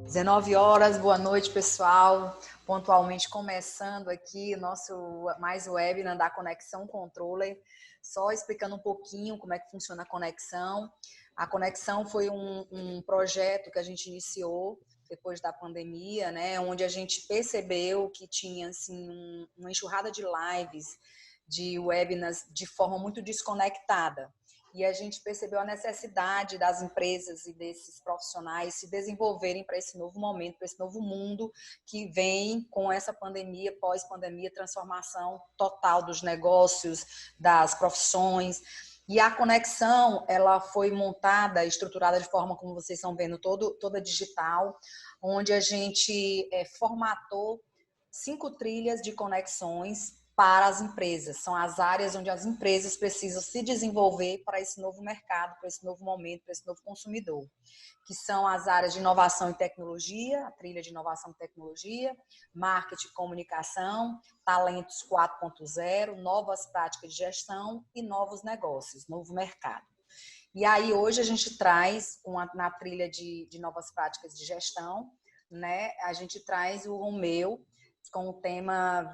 19 horas, boa noite, pessoal. Pontualmente começando aqui o nosso mais webinar da Conexão Controller, só explicando um pouquinho como é que funciona a conexão. A conexão foi um projeto que a gente iniciou depois da pandemia, né, onde a gente percebeu que tinha assim uma enxurrada de lives, de webinars de forma muito desconectada. E a gente percebeu a necessidade das empresas e desses profissionais se desenvolverem para esse novo momento, para esse novo mundo que vem com essa pandemia, pós-pandemia, transformação total dos negócios, das profissões. E a conexão, ela foi montada, estruturada de forma, como vocês estão vendo, toda digital, onde a gente formatou 5 trilhas de conexões para as empresas. São as áreas onde as empresas precisam se desenvolver para esse novo mercado, para esse novo momento, para esse novo consumidor, que são as áreas de inovação e tecnologia, a trilha de inovação e tecnologia, marketing e comunicação, talentos 4.0, novas práticas de gestão e novos negócios, novo mercado. E aí hoje a gente traz, na trilha de novas práticas de gestão, né, a gente traz o Romeu, com o tema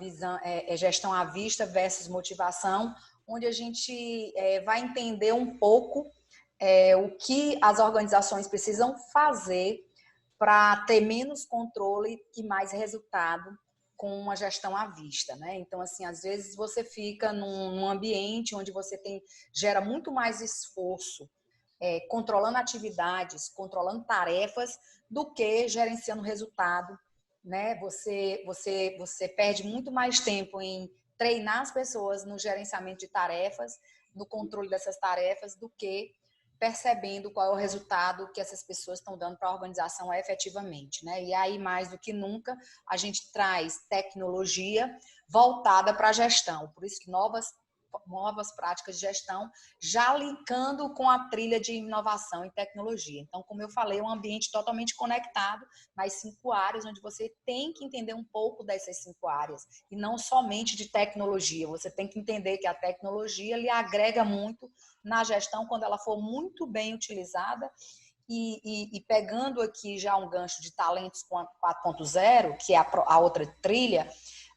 gestão à vista versus motivação, onde a gente vai entender um pouco o que as organizações precisam fazer para ter menos controle e mais resultado com uma gestão à vista, né? Então, assim, às vezes você fica num ambiente onde você gera muito mais esforço controlando atividades, controlando tarefas, do que gerenciando resultado, né? Você perde muito mais tempo em treinar as pessoas no gerenciamento de tarefas, no controle dessas tarefas, do que percebendo qual é o resultado que essas pessoas estão dando para a organização efetivamente, né? E aí, mais do que nunca, a gente traz tecnologia voltada para a gestão. Por isso que novas práticas de gestão, já linkando com a trilha de inovação e tecnologia. Então, como eu falei, é um ambiente totalmente conectado nas 5 áreas, onde você tem que entender um pouco dessas 5 áreas, e não somente de tecnologia. Você tem que entender que a tecnologia lhe agrega muito na gestão quando ela for muito bem utilizada. E pegando aqui já um gancho de talentos 4.0, que é a outra trilha,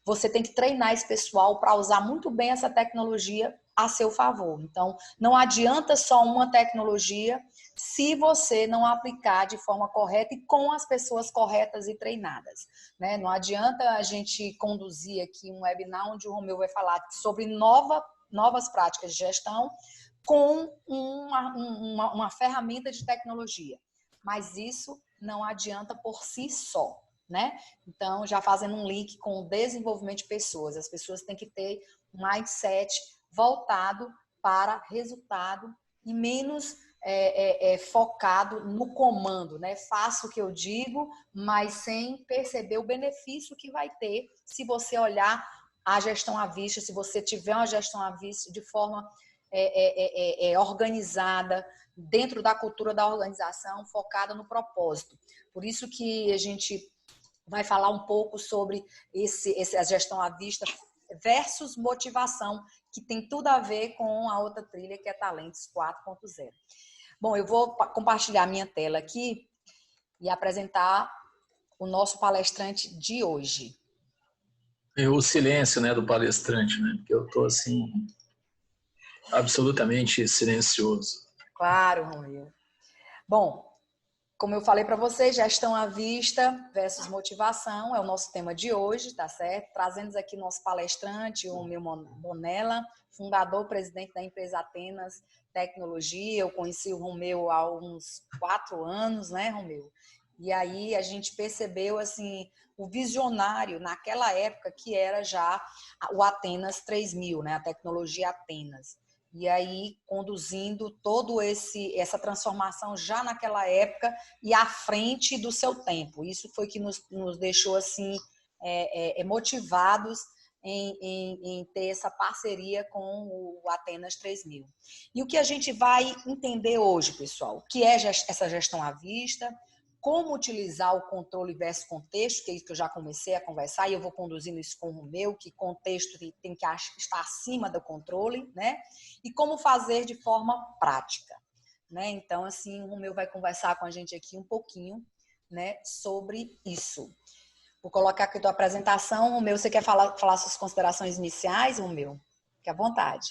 você tem que treinar esse pessoal para usar muito bem essa tecnologia a seu favor. Então, não adianta só uma tecnologia se você não aplicar de forma correta e com as pessoas corretas e treinadas, né? Não adianta a gente conduzir aqui um webinar onde o Romeu vai falar sobre novas práticas de gestão com uma ferramenta de tecnologia. Mas isso não adianta por si só, né? Então, já fazendo um link com o desenvolvimento de pessoas. As pessoas têm que ter um mindset voltado para resultado e menos focado no comando, né? Faço o que eu digo, mas sem perceber o benefício que vai ter se você olhar a gestão à vista, se você tiver uma gestão à vista de forma organizada, dentro da cultura da organização, focada no propósito. Por isso que a gente vai falar um pouco sobre a gestão à vista versus motivação, que tem tudo a ver com a outra trilha, que é Talentos 4.0. Bom, eu vou compartilhar minha tela aqui e apresentar o nosso palestrante de hoje. O silêncio, né, do palestrante, né? Porque eu estou assim absolutamente silencioso. Claro, Romeu. Bom, como eu falei para vocês, gestão à vista versus motivação é o nosso tema de hoje, tá certo? Trazendo aqui nosso palestrante, o Romeu Bonella, fundador, presidente da empresa Atenas Tecnologia. Eu conheci o Romeu há uns 4 anos, né, Romeu? E aí a gente percebeu, assim, o visionário naquela época que era já o Atenas 3000, né? A tecnologia Atenas. E aí conduzindo todo essa transformação já naquela época e à frente do seu tempo. Isso foi que nos deixou assim motivados em ter essa parceria com o Atenas 3000. E o que a gente vai entender hoje, pessoal, o que é essa gestão à vista, como utilizar o controle versus contexto, que é isso que eu já comecei a conversar, e eu vou conduzindo isso com o Romeu, que contexto tem que estar acima do controle, né? E como fazer de forma prática, né? Então, assim, o Romeu vai conversar com a gente aqui um pouquinho né, sobre isso. Vou colocar aqui a tua apresentação. O meu, você quer falar suas considerações iniciais? O meu, fique à vontade.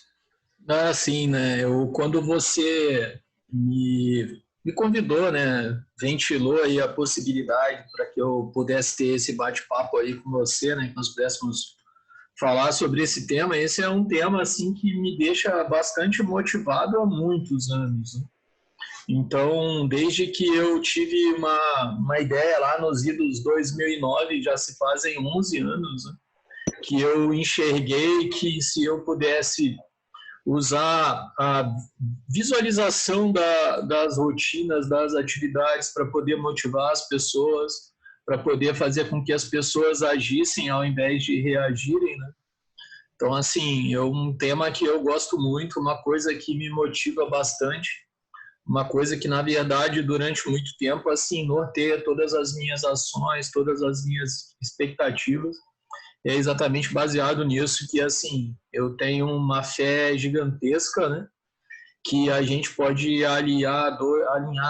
Ah, sim, né? Quando você me convidou, né? Ventilou aí a possibilidade para que eu pudesse ter esse bate-papo aí com você, né? Que nós pudéssemos falar sobre esse tema. Esse é um tema, assim, que me deixa bastante motivado há muitos anos, né? Então, desde que eu tive uma ideia lá nos idos 2009, já se fazem 11 anos, né? Que eu enxerguei que se eu pudesse usar a visualização das rotinas, das atividades para poder motivar as pessoas, para poder fazer com que as pessoas agissem ao invés de reagirem, né? Então, assim, é um tema que eu gosto muito, uma coisa que me motiva bastante, uma coisa que, na verdade, durante muito tempo, assim, norteia todas as minhas ações, todas as minhas expectativas. É exatamente baseado nisso que, assim, eu tenho uma fé gigantesca, né? Que a gente pode alinhar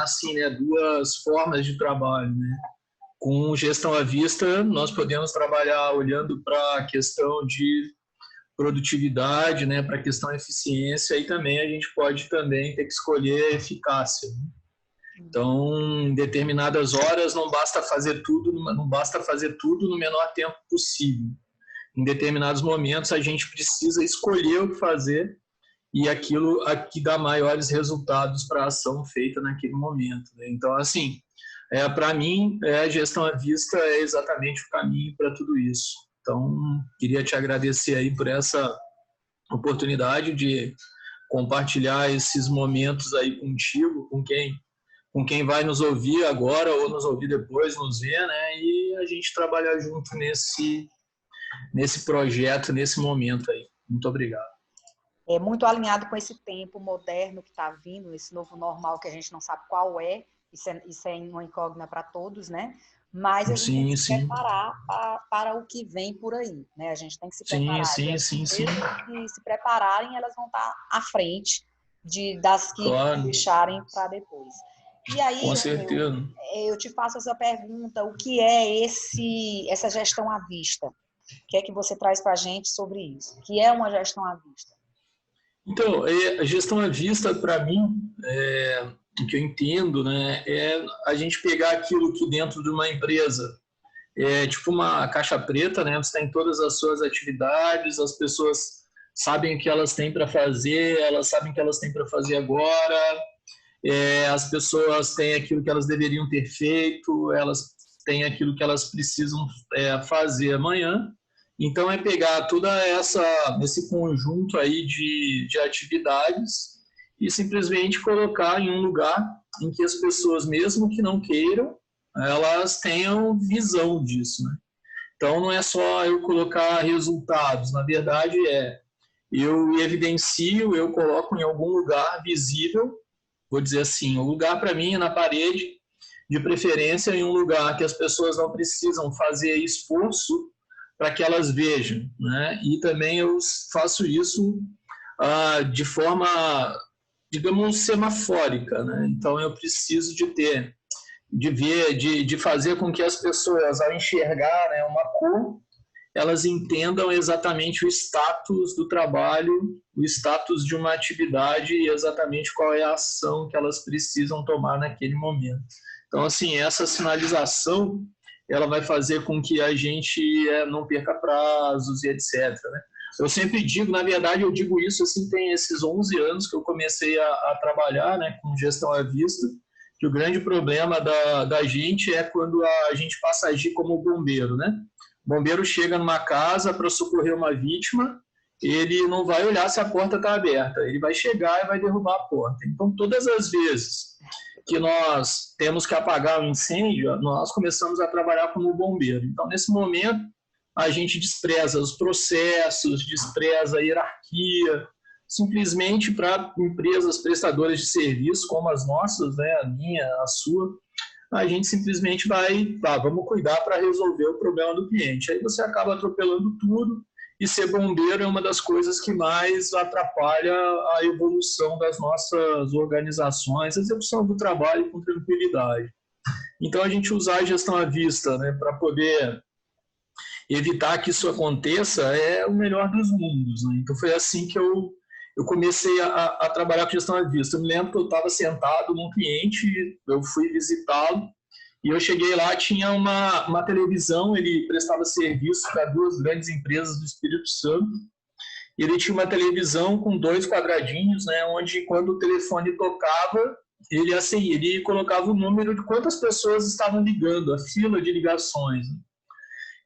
assim, né, duas formas de trabalho, né? Com gestão à vista, nós podemos trabalhar olhando para a questão de produtividade, né, para a questão de eficiência, e também a gente pode também ter que escolher eficácia, né? Então, em determinadas horas não basta fazer tudo no menor tempo possível. Em determinados momentos a gente precisa escolher o que fazer e aquilo que dá maiores resultados para a ação feita naquele momento, né? Então, assim, para mim, a gestão à vista é exatamente o caminho para tudo isso. Então, queria te agradecer aí por essa oportunidade de compartilhar esses momentos aí contigo, com quem vai nos ouvir agora ou nos ouvir depois, nos ver, né? E a gente trabalhar junto nesse projeto, nesse momento aí. Muito obrigado. É muito alinhado com esse tempo moderno que está vindo, esse novo normal que a gente não sabe qual é, isso é uma incógnita para todos, né? Mas a gente tem que se preparar para o que vem por aí, né? A gente tem que se preparar. Sim. Que se prepararem, elas vão estar à frente das que deixarem para depois. E aí, com certeza. Eu te faço essa pergunta, o que é essa gestão à vista? O que é que você traz para a gente sobre isso? O que é uma gestão à vista? Então, a gestão à vista, para mim, o que eu entendo, né, é a gente pegar aquilo que dentro de uma empresa é tipo uma caixa preta, né? Você tem todas as suas atividades, as pessoas sabem o que elas têm para fazer, elas sabem o que elas têm para fazer agora, as pessoas têm aquilo que elas deveriam ter feito, elas têm aquilo que elas precisam fazer amanhã. Então, é pegar toda esse conjunto aí de atividades e simplesmente colocar em um lugar em que as pessoas, mesmo que não queiram, elas tenham visão disso, né? Então, não é só eu colocar resultados, na verdade eu evidencio, eu coloco em algum lugar visível, vou dizer assim, o lugar para mim é na parede, de preferência em um lugar que as pessoas não precisam fazer esforço para que elas vejam, né? E também eu faço isso de forma, digamos, semafórica, né? Então eu preciso de fazer com que as pessoas, ao enxergar, né, uma cor, elas entendam exatamente o status do trabalho, o status de uma atividade e exatamente qual é a ação que elas precisam tomar naquele momento. Então, assim, essa sinalização ela vai fazer com que a gente não perca prazos e etc, né? Eu sempre digo, na verdade, eu digo isso assim, tem esses 11 anos que eu comecei a trabalhar, né, com gestão à vista, que o grande problema da gente é quando a gente passa a agir como bombeiro, né? O bombeiro chega numa casa para socorrer uma vítima, ele não vai olhar se a porta está aberta, ele vai chegar e vai derrubar a porta. Então, todas as vezes que nós temos que apagar um incêndio, nós começamos a trabalhar como bombeiro. Então, nesse momento, a gente despreza os processos, despreza a hierarquia, simplesmente para empresas prestadoras de serviço, como as nossas, né, a minha, a sua, a gente simplesmente vamos cuidar para resolver o problema do cliente. Aí você acaba atropelando tudo, e ser bombeiro é uma das coisas que mais atrapalha a evolução das nossas organizações, a execução do trabalho com tranquilidade. Então, a gente usar a gestão à vista, né, para poder evitar que isso aconteça é o melhor dos mundos. Né? Então, foi assim que eu comecei a trabalhar com gestão à vista. Eu me lembro que eu estava sentado num cliente, eu fui visitá-lo, e eu cheguei lá, tinha uma televisão, ele prestava serviço para 2 grandes empresas do Espírito Santo, e ele tinha uma televisão com 2 quadradinhos, né, onde quando o telefone tocava, ele colocava o número de quantas pessoas estavam ligando, a fila de ligações.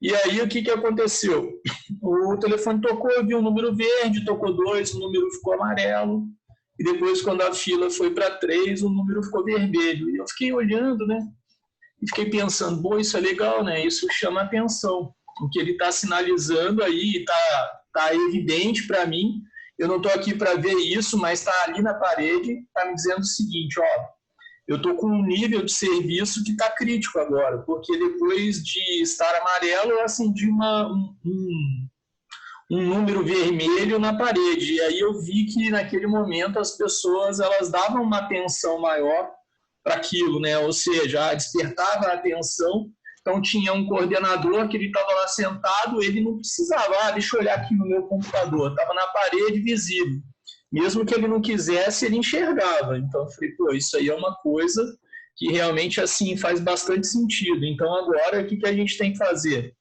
E aí, o que aconteceu? O telefone tocou, eu vi um número verde, tocou 2, o número ficou amarelo, e depois, quando a fila foi para 3, o número ficou vermelho. E eu fiquei olhando, né? E fiquei pensando, bom, isso é legal, né? Isso chama atenção. O que ele está sinalizando aí está evidente para mim. Eu não estou aqui para ver isso, mas está ali na parede, está me dizendo o seguinte, ó, eu estou com um nível de serviço que está crítico agora, porque depois de estar amarelo, eu acendi um número vermelho na parede. E aí eu vi que naquele momento as pessoas elas davam uma atenção maior para aquilo, né? Ou seja, despertava a atenção. Então tinha um coordenador que ele estava lá sentado, ele não precisava, deixa eu olhar aqui no meu computador, estava na parede visível. Mesmo que ele não quisesse, ele enxergava. Então eu falei, pô, isso aí é uma coisa que realmente assim faz bastante sentido. Então agora o que a gente tem que fazer?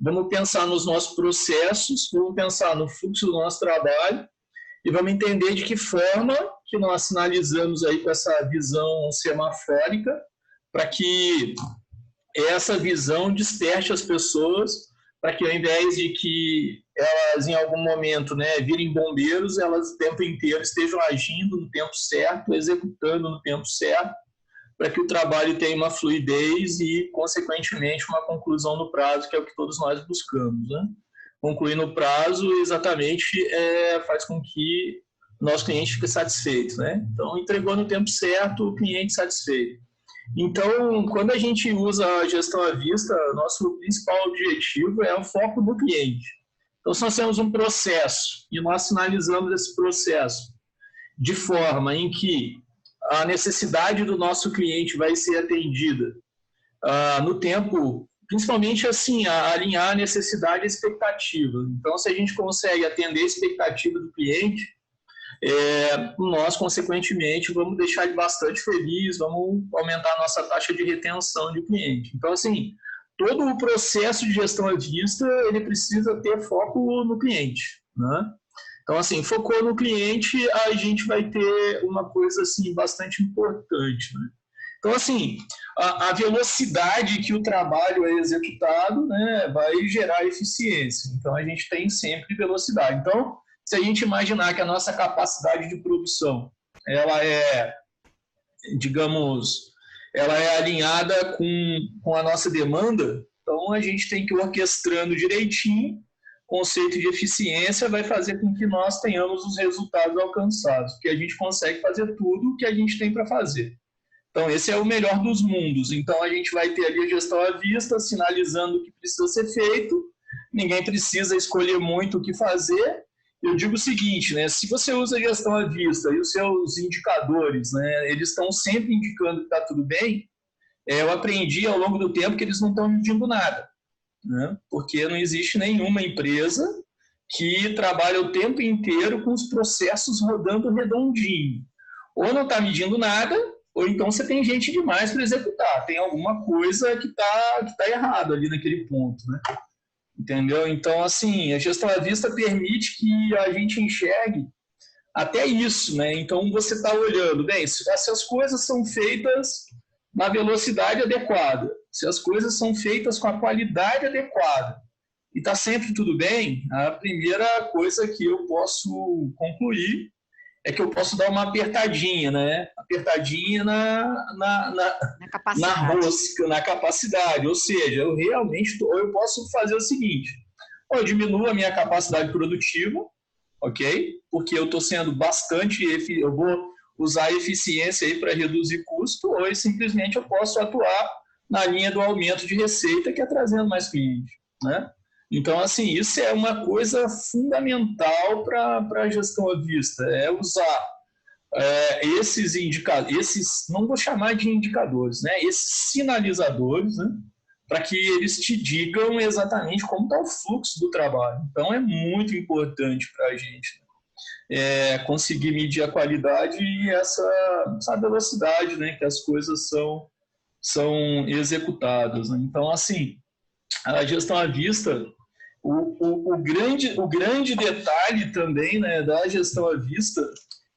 Vamos pensar nos nossos processos, vamos pensar no fluxo do nosso trabalho e vamos entender de que forma que nós sinalizamos aí com essa visão semafórica para que essa visão desperte as pessoas para que ao invés de que elas em algum momento, né, virem bombeiros, elas o tempo inteiro estejam agindo no tempo certo, executando no tempo certo, para que o trabalho tenha uma fluidez e, consequentemente, uma conclusão no prazo, que é o que todos nós buscamos. Né? Concluir no prazo, exatamente, faz com que o nosso cliente fique satisfeito. Né? Então, entregou no tempo certo, o cliente satisfeito. Então, quando a gente usa a gestão à vista, nosso principal objetivo é o foco no cliente. Então, se nós temos um processo e nós finalizamos esse processo de forma em que a necessidade do nosso cliente vai ser atendida no tempo, principalmente assim, a alinhar a necessidade e a expectativa. Então, se a gente consegue atender a expectativa do cliente, nós, consequentemente, vamos deixar ele bastante feliz, vamos aumentar a nossa taxa de retenção de cliente. Então, assim, todo o processo de gestão à vista, ele precisa ter foco no cliente, né? Então, assim, focou no cliente, a gente vai ter uma coisa, assim, bastante importante, né? Então, assim, a velocidade que o trabalho é executado, né, vai gerar eficiência. Então, a gente tem sempre velocidade. Então, se a gente imaginar que a nossa capacidade de produção, ela é, digamos, ela é alinhada com a nossa demanda, então a gente tem que ir orquestrando direitinho. O conceito de eficiência vai fazer com que nós tenhamos os resultados alcançados, porque a gente consegue fazer tudo o que a gente tem para fazer. Então, esse é o melhor dos mundos. Então, a gente vai ter ali a gestão à vista, sinalizando o que precisa ser feito, ninguém precisa escolher muito o que fazer. Eu digo o seguinte, né, se você usa a gestão à vista e os seus indicadores, né, eles estão sempre indicando que está tudo bem, eu aprendi ao longo do tempo que eles não estão medindo nada, né, porque não existe nenhuma empresa que trabalha o tempo inteiro com os processos rodando redondinho. Ou não está medindo nada, ou então você tem gente demais para executar. Tem alguma coisa que tá errado ali naquele ponto, né? Entendeu? Então, assim, a gestão à vista permite que a gente enxergue até isso, né? Então, você está olhando, bem, se as coisas são feitas na velocidade adequada, se as coisas são feitas com a qualidade adequada, e está sempre tudo bem, a primeira coisa que eu posso concluir é que eu posso dar uma apertadinha, né? Apertadinha na rosca, na capacidade. Ou seja, eu realmente, ou eu posso fazer o seguinte, ou eu diminuo a minha capacidade produtiva, ok? Porque eu estou sendo bastante, eu vou usar a eficiência aí para reduzir custo, ou simplesmente eu posso atuar na linha do aumento de receita, que é trazendo mais clientes, né? Então, assim, isso é uma coisa fundamental para a gestão à vista, é usar esses indicadores, não vou chamar de indicadores, né? Esses sinalizadores, né? Para que eles te digam exatamente como está o fluxo do trabalho. Então, é muito importante para a gente, né? Conseguir medir a qualidade e essa velocidade, né? Que as coisas são executadas, né? Então, assim, a gestão à vista, o grande detalhe também, né, da gestão à vista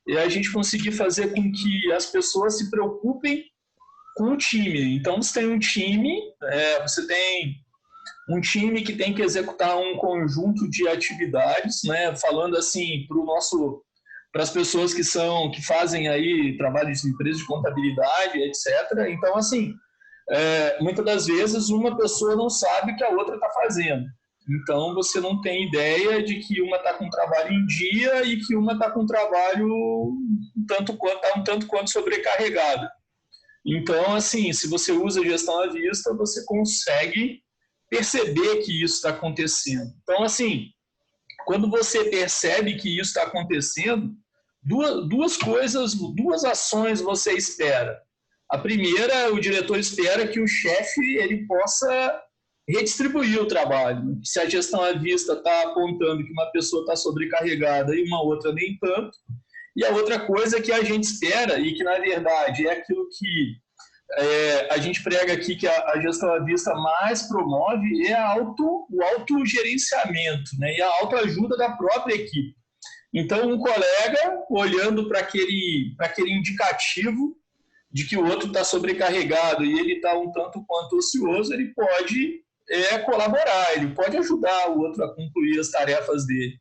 é a gente conseguir fazer com que as pessoas se preocupem com o time. Então, você tem um time que tem que executar um conjunto de atividades, né? Falando assim para as pessoas que fazem aí trabalhos em empresas de contabilidade, etc. Então, assim, muitas das vezes uma pessoa não sabe o que a outra está fazendo. Então, você não tem ideia de que uma está com um trabalho em dia e que uma está com um trabalho um tanto quanto sobrecarregada. Então, assim, se você usa gestão à vista, você consegue perceber que isso está acontecendo. Então, assim, quando você percebe que isso está acontecendo, duas ações você espera. A primeira, o diretor espera que o chefe ele possa redistribuir o trabalho. Se a gestão à vista está apontando que uma pessoa está sobrecarregada e uma outra nem tanto, e a outra coisa que a gente espera, e que na verdade é aquilo que a gente prega aqui que a gestão à vista mais promove, é o autogerenciamento, né? E a autoajuda da própria equipe. Então, um colega, olhando para aquele indicativo de que o outro está sobrecarregado e ele está um tanto quanto ocioso, ele pode colaborar, ele pode ajudar o outro a concluir as tarefas dele.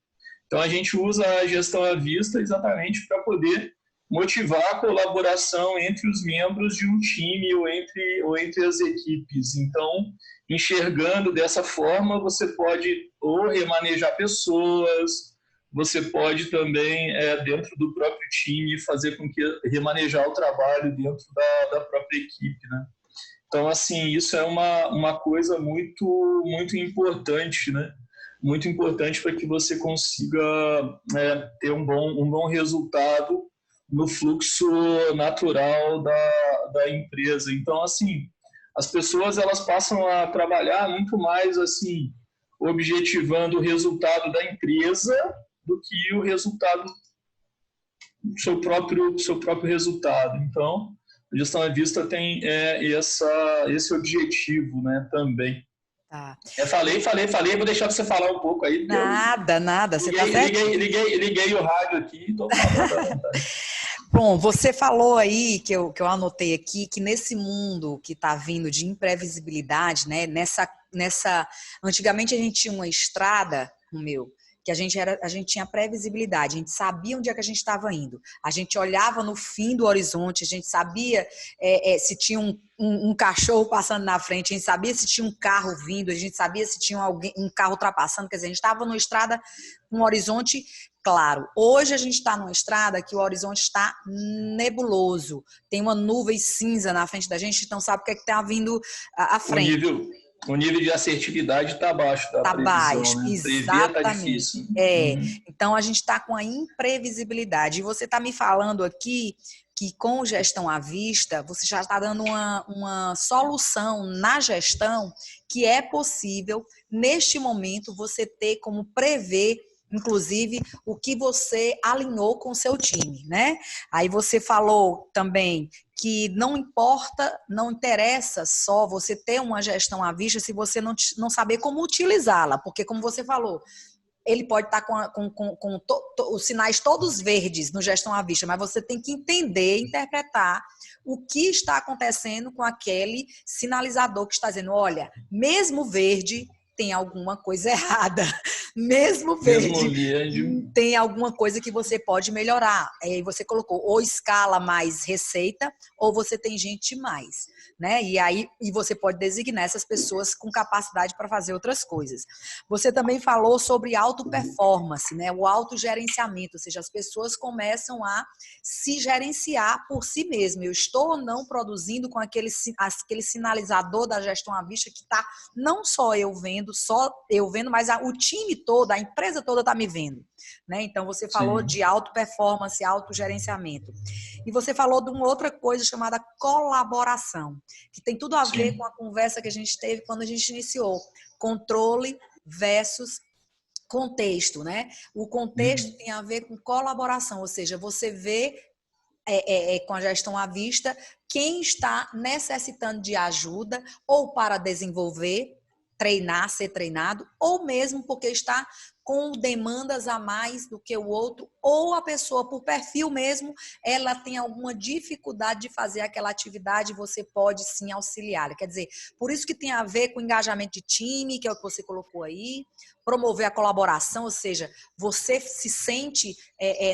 Então, a gente usa a gestão à vista exatamente para poder motivar a colaboração entre os membros de um time ou entre as equipes. Então, enxergando dessa forma, você pode ou remanejar pessoas, você pode também, dentro do próprio time, fazer com que remanejar o trabalho dentro da própria equipe, né? Então, assim, isso é uma coisa muito, muito importante, né? Muito importante para que você consiga ter um bom resultado no fluxo natural da empresa. Então, assim, as pessoas elas passam a trabalhar muito mais assim, objetivando o resultado da empresa do que o resultado do seu próprio resultado. Então, a gestão à vista tem esse objetivo, né, também. Tá. Falei, vou deixar você falar um pouco aí. Nada, você tá certo? Liguei o rádio aqui e estou falando. Bom, você falou aí, que eu anotei aqui, que nesse mundo que está vindo de imprevisibilidade, né, antigamente a gente tinha uma estrada, que a gente tinha previsibilidade, a gente sabia onde é que a gente estava indo, a gente olhava no fim do horizonte, a gente sabia se tinha um cachorro passando na frente, a gente sabia se tinha um carro vindo, a gente sabia se tinha um carro ultrapassando, quer dizer, a gente estava numa estrada com um horizonte claro. Hoje a gente está numa estrada que o horizonte está nebuloso, tem uma nuvem cinza na frente da gente, então sabe o que é que está vindo à frente. O nível de assertividade está abaixo da previsão, baixo, né? exatamente. Prever está difícil. Então a gente está com a imprevisibilidade. E você está me falando aqui que com gestão à vista, você já está dando uma solução na gestão que é possível, neste momento, você ter como prever, inclusive, o que você alinhou com o seu time, né? Aí você falou também que não interessa só você ter uma gestão à vista se você não saber como utilizá-la, porque como você falou, ele pode estar com os sinais todos verdes no gestão à vista, mas você tem que entender, interpretar o que está acontecendo com aquele sinalizador que está dizendo, olha, mesmo verde tem alguma coisa errada. Mesmo verde, tem alguma coisa que você pode melhorar. Aí você colocou ou escala mais receita, ou você tem gente mais, né? E você pode designar essas pessoas com capacidade para fazer outras coisas. Você também falou sobre auto-performance, né? O autogerenciamento, ou seja, as pessoas começam a se gerenciar por si mesmas. Eu estou ou não produzindo com aquele sinalizador da gestão à vista que está não só eu vendo, vendo, só eu vendo, mas o time todo, a empresa toda está me vendo, né? Então, você falou de auto-performance, autogerenciamento. E você falou de uma outra coisa chamada colaboração, que tem tudo a ver com a conversa que a gente teve quando a gente iniciou. Controle versus contexto, né? O contexto tem a ver com colaboração, ou seja, você vê com a gestão à vista quem está necessitando de ajuda ou para desenvolver, treinar, ser treinado, ou mesmo porque está com demandas a mais do que o outro, ou a pessoa, por perfil mesmo, ela tem alguma dificuldade de fazer aquela atividade, você pode sim auxiliar. Quer dizer, por isso que tem a ver com engajamento de time, que é o que você colocou aí, promover a colaboração, ou seja, você se sente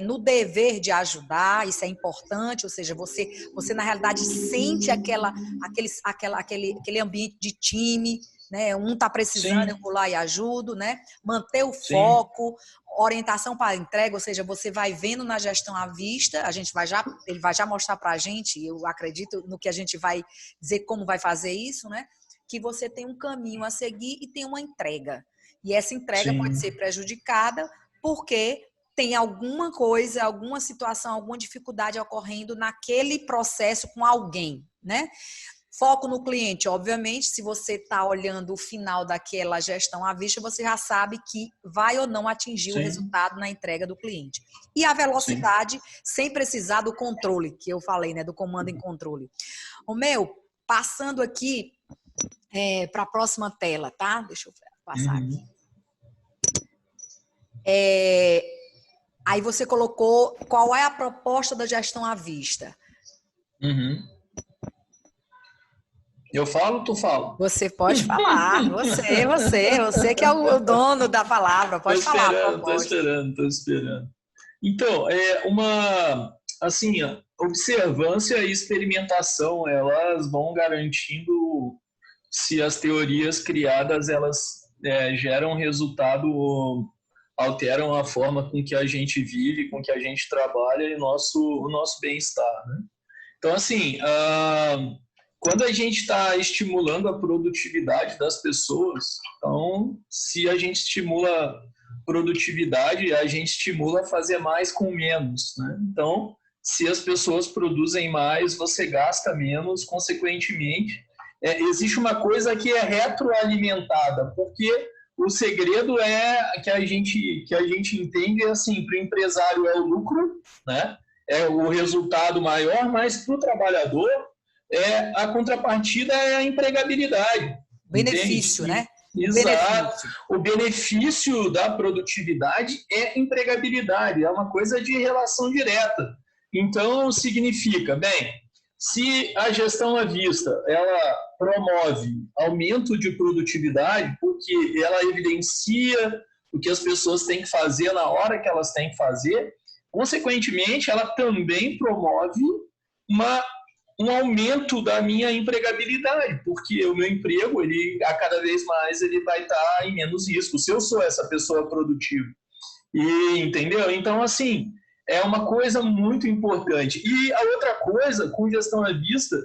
no dever de ajudar, isso é importante, ou seja, você na realidade sente aquele ambiente de time, né? Um está precisando, eu vou lá e ajudo, né? Manter o foco, orientação para a entrega, ou seja, você vai vendo na gestão à vista, ele vai já mostrar para a gente, eu acredito no que a gente vai dizer como vai fazer isso, né? Que você tem um caminho a seguir e tem uma entrega. E essa entrega pode ser prejudicada porque tem alguma coisa, alguma situação, alguma dificuldade ocorrendo naquele processo com alguém, né? Foco no cliente, obviamente, se você está olhando o final daquela gestão à vista, você já sabe que vai ou não atingir o resultado na entrega do cliente. E a velocidade, sem precisar do controle, que eu falei, né, do comando em controle. O meu, passando aqui para a próxima tela, tá? Deixa eu passar aqui. Aí você colocou qual é a proposta da gestão à vista. Eu falo, tu fala? Você pode falar, você que é o dono da palavra, pode falar. Tô esperando. Então, assim, observância e experimentação, elas vão garantindo se as teorias criadas, elas geram resultado, alteram a forma com que a gente vive, com que a gente trabalha e o nosso bem-estar, né? Então, assim, quando a gente está estimulando a produtividade das pessoas, então, se a gente estimula produtividade, a gente estimula a fazer mais com menos, né? Então, se as pessoas produzem mais, você gasta menos, consequentemente. Existe uma coisa que é retroalimentada, porque o segredo que a gente entende assim, para o empresário é o lucro, né? É o resultado maior, mas para o trabalhador a contrapartida é a empregabilidade. Benefício, entende? Né? Exato. O benefício da produtividade é empregabilidade, é uma coisa de relação direta. Então, significa, se a gestão à vista ela promove aumento de produtividade, porque ela evidencia o que as pessoas têm que fazer na hora que elas têm que fazer, consequentemente, ela também promove um aumento da minha empregabilidade, porque o meu emprego, a cada vez mais, ele vai estar em menos risco, se eu sou essa pessoa produtiva. Entendeu? Então, assim, é uma coisa muito importante. E a outra coisa, com gestão à vista,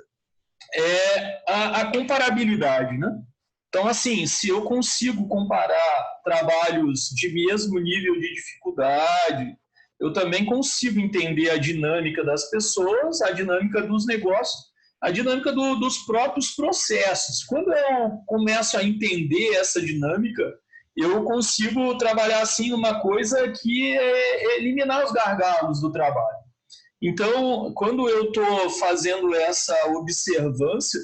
é a comparabilidade, né? Então, assim, se eu consigo comparar trabalhos de mesmo nível de dificuldade, eu também consigo entender a dinâmica das pessoas, a dinâmica dos negócios, a dinâmica dos próprios processos. Quando eu começo a entender essa dinâmica, eu consigo trabalhar assim numa coisa que é eliminar os gargalos do trabalho. Então, quando eu estou fazendo essa observância,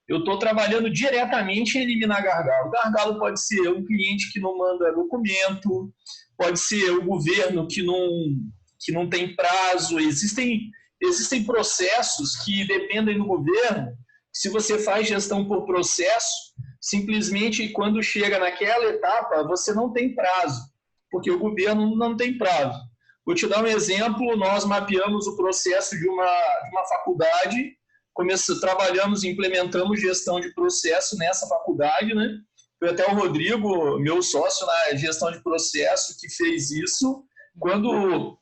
eu estou trabalhando diretamente em eliminar gargalo. Gargalo pode ser um cliente que não manda documento, pode ser o governo que não tem prazo. Existem processos que dependem do governo. Se você faz gestão por processo, simplesmente quando chega naquela etapa, você não tem prazo, porque o governo não tem prazo. Vou te dar um exemplo, nós mapeamos o processo de uma faculdade, trabalhamos, implementamos gestão de processo nessa faculdade, né? Foi até o Rodrigo, meu sócio na gestão de processo, que fez isso. Quando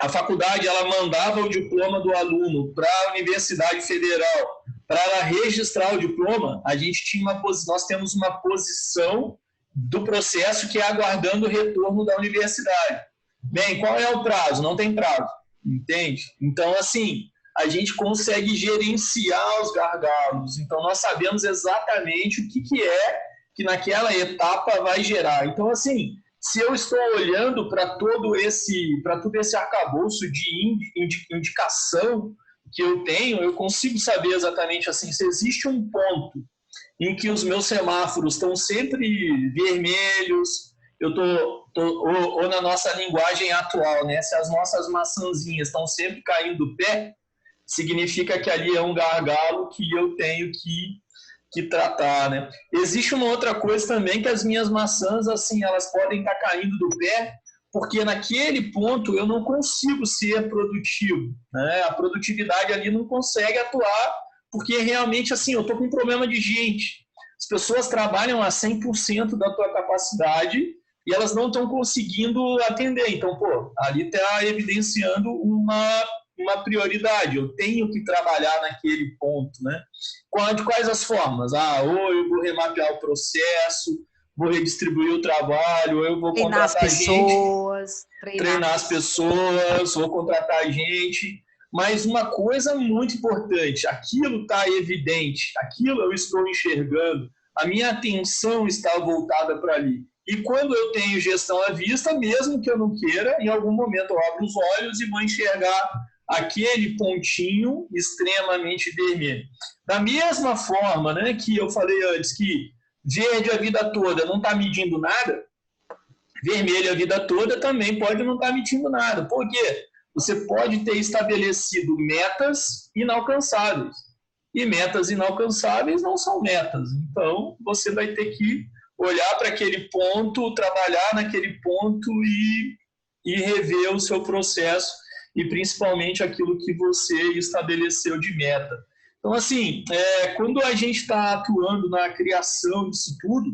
a faculdade ela mandava o diploma do aluno para a Universidade Federal, para ela registrar o diploma, nós temos uma posição do processo, que é aguardando o retorno da universidade. Bem, qual é o prazo? Não tem prazo, entende? Então, assim, a gente consegue gerenciar os gargalos. Então, nós sabemos exatamente o que é que naquela etapa vai gerar. Então, assim, se eu estou olhando para todo esse arcabouço de indicação que eu tenho, eu consigo saber exatamente assim, se existe um ponto em que os meus semáforos estão sempre vermelhos, eu ou na nossa linguagem atual, né, se as nossas maçãzinhas estão sempre caindo do pé, significa que ali é um gargalo que eu tenho que tratar, né? Existe uma outra coisa também, que as minhas maçãs, assim, elas podem estar caindo do pé, porque naquele ponto eu não consigo ser produtivo, né? A produtividade ali não consegue atuar, porque realmente, assim, eu estou com um problema de gente. As pessoas trabalham a 100% da tua capacidade e elas não estão conseguindo atender. Então, pô, ali está evidenciando uma prioridade. Eu tenho que trabalhar naquele ponto, né? De quais as formas? Ou eu vou remapear o processo, vou redistribuir o trabalho, ou eu vou contratar gente, treinar as pessoas, vou contratar gente. Mas uma coisa muito importante, aquilo está evidente, aquilo eu estou enxergando, a minha atenção está voltada para ali. E quando eu tenho gestão à vista, mesmo que eu não queira, em algum momento eu abro os olhos e vou enxergar aquele pontinho extremamente vermelho. Da mesma forma, né, que eu falei antes, que verde a vida toda não está medindo nada, vermelho a vida toda também pode não estar medindo nada. Por quê? Você pode ter estabelecido metas inalcançáveis. E metas inalcançáveis não são metas. Então, você vai ter que olhar para aquele ponto, trabalhar naquele ponto e rever o seu processo e principalmente aquilo que você estabeleceu de meta. Então, assim, quando a gente está atuando na criação disso tudo,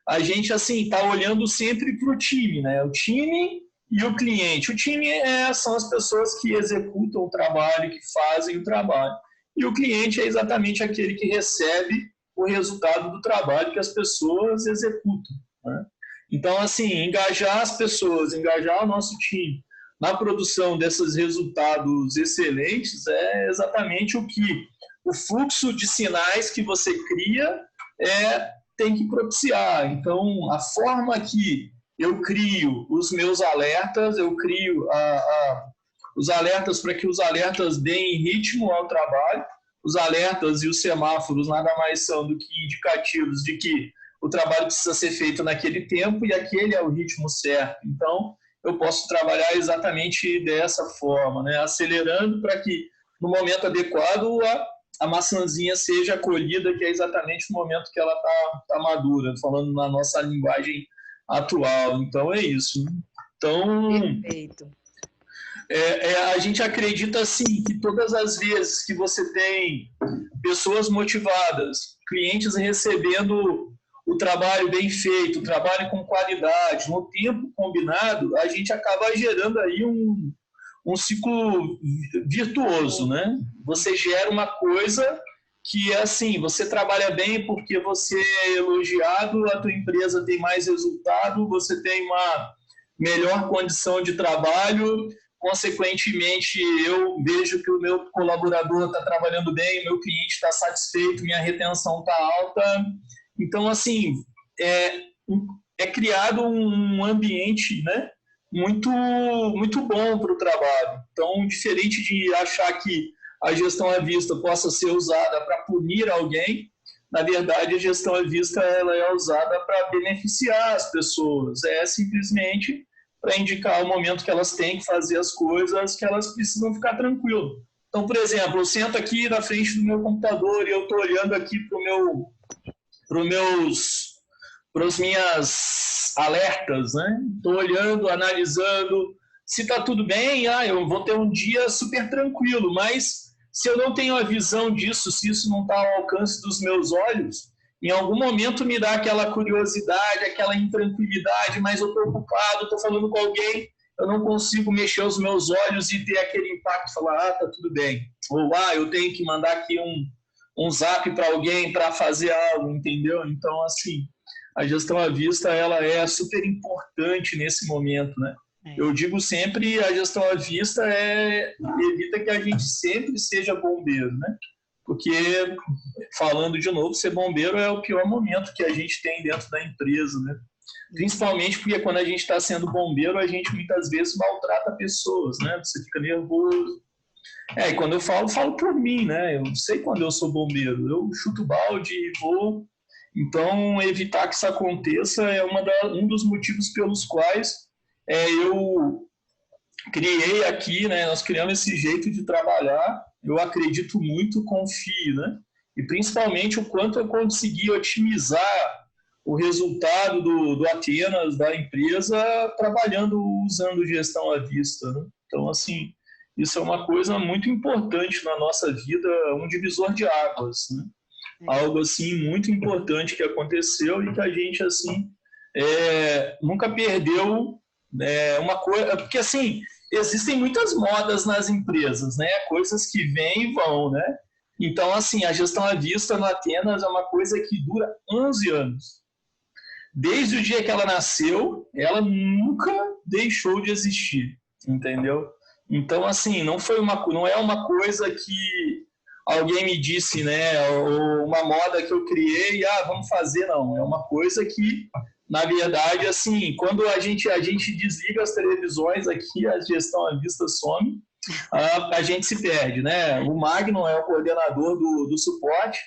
a gente assim está olhando sempre para o time, né? O time e o cliente. O time são as pessoas que executam o trabalho, que fazem o trabalho. E o cliente é exatamente aquele que recebe o resultado do trabalho que as pessoas executam, né? Então, assim, engajar as pessoas, engajar o nosso time na produção desses resultados excelentes é exatamente o fluxo de sinais que você cria tem que propiciar. Então, a forma que eu crio os meus alertas, eu crio os alertas para que os alertas deem ritmo ao trabalho. Os alertas e os semáforos nada mais são do que indicativos de que o trabalho precisa ser feito naquele tempo e aquele é o ritmo certo. Então, eu posso trabalhar exatamente dessa forma, né? Acelerando para que, no momento adequado, a maçãzinha seja colhida, que é exatamente o momento que ela tá madura, falando na nossa linguagem atual. Então, é isso. Então, perfeito. A gente acredita, assim, que todas as vezes que você tem pessoas motivadas, clientes recebendo o trabalho bem feito, o trabalho com qualidade, no tempo combinado, a gente acaba gerando aí um ciclo virtuoso, né? Você gera uma coisa que é assim, você trabalha bem porque você é elogiado, a tua empresa tem mais resultado, você tem uma melhor condição de trabalho, consequentemente eu vejo que o meu colaborador está trabalhando bem, meu cliente está satisfeito, minha retenção está alta. Então, assim, é criado um ambiente, né, muito, muito bom para o trabalho. Então, diferente de achar que a gestão à vista possa ser usada para punir alguém, na verdade, a gestão à vista ela é usada para beneficiar as pessoas. É simplesmente para indicar o momento que elas têm que fazer as coisas, que elas precisam ficar tranquilas. Então, por exemplo, eu sento aqui na frente do meu computador e eu estou olhando aqui para os minhas alertas, né? Estou olhando, analisando. Se está tudo bem, eu vou ter um dia super tranquilo, mas se eu não tenho a visão disso, se isso não está ao alcance dos meus olhos, em algum momento me dá aquela curiosidade, aquela intranquilidade, mas eu estou ocupado, estou falando com alguém, eu não consigo mexer os meus olhos e ter aquele impacto, falar, tá tudo bem. Ou, eu tenho que mandar aqui um zap para alguém para fazer algo, entendeu? Então, assim, a gestão à vista ela é super importante nesse momento, né? Eu digo sempre, a gestão à vista evita que a gente sempre seja bombeiro, né? Porque, falando de novo, ser bombeiro é o pior momento que a gente tem dentro da empresa, né? Principalmente porque quando a gente está sendo bombeiro, a gente muitas vezes maltrata pessoas, né? Você fica nervoso. E quando eu falo por mim, né? Eu sei quando eu sou bombeiro, eu chuto balde e vou. Então, evitar que isso aconteça é um dos motivos pelos quais eu criei aqui, né? Nós criamos esse jeito de trabalhar. Eu acredito muito, confio, né? E principalmente o quanto eu consegui otimizar o resultado do Atenas, da empresa, trabalhando, usando gestão à vista, né? Então, assim, isso é uma coisa muito importante na nossa vida, um divisor de águas, né? Algo, assim, muito importante que aconteceu e que a gente, assim, nunca perdeu uma coisa... Porque, assim, existem muitas modas nas empresas, né? Coisas que vêm e vão, né? Então, assim, a gestão à vista no Atenas é uma coisa que dura 11 anos. Desde o dia que ela nasceu, ela nunca deixou de existir, entendeu? Então, assim, não é uma coisa que alguém me disse, né, ou uma moda que eu criei, vamos fazer, não. É uma coisa que, na verdade, assim, quando a gente desliga as televisões aqui, a gestão à vista some, a gente se perde, né? O Magno é o coordenador do suporte.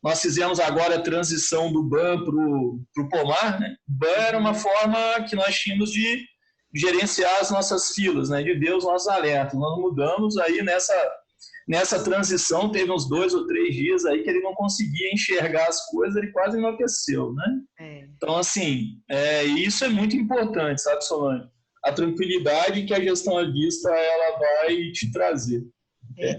Nós fizemos agora a transição do BAN para o Pomar, né? O BAN era uma forma que nós tínhamos de gerenciar as nossas filas, né? De ver os nossos alertas. Nós mudamos aí nessa transição, teve uns 2 ou 3 dias aí que ele não conseguia enxergar as coisas, ele quase enlouqueceu, né? Então, assim, isso é muito importante, sabe, Solange? A tranquilidade que a gestão à vista ela vai te trazer.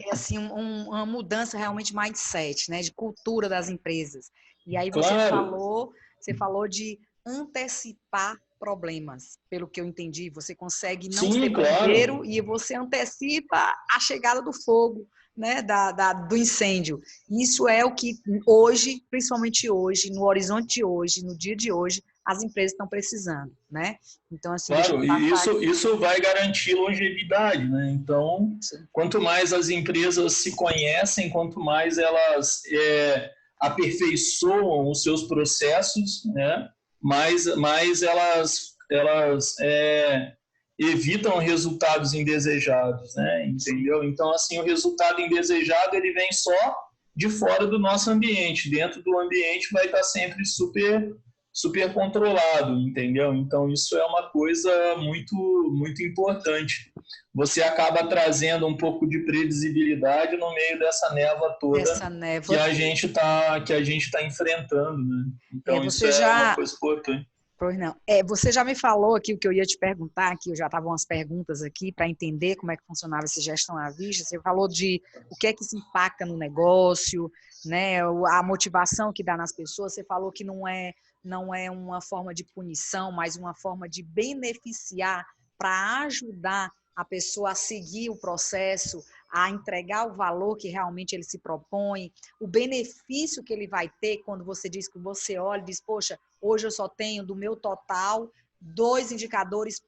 Assim, uma mudança realmente mindset, né, de cultura das empresas. E aí você falou de antecipar problemas. Pelo que eu entendi, você consegue não ser bombeiro e você antecipa a chegada do fogo, né, do incêndio. Isso é o que hoje, principalmente hoje, no horizonte de hoje, no dia de hoje, as empresas estão precisando, né? Então, assim, claro, e isso vai garantir longevidade, né? Então, quanto mais as empresas se conhecem, quanto mais elas aperfeiçoam os seus processos, né? mais elas evitam resultados indesejados, né? Entendeu? Então, assim, o resultado indesejado ele vem só de fora do nosso ambiente. Dentro do ambiente vai estar sempre super controlado, entendeu? Então, isso é uma coisa muito, muito importante. Você acaba trazendo um pouco de previsibilidade no meio dessa névoa toda que a gente está enfrentando, né? Então, isso é uma coisa importante. Pois não. Você já me falou aqui o que eu ia te perguntar, aqui eu já estavam umas perguntas aqui para entender como é que funcionava essa gestão à vista. Você falou de o que é que se impacta no negócio, né? A motivação que dá nas pessoas. Você falou que não é uma forma de punição, mas uma forma de beneficiar para ajudar a pessoa a seguir o processo, a entregar o valor que realmente ele se propõe, o benefício que ele vai ter quando você diz que você olha e diz, poxa, hoje eu só tenho do meu total 2 indicadores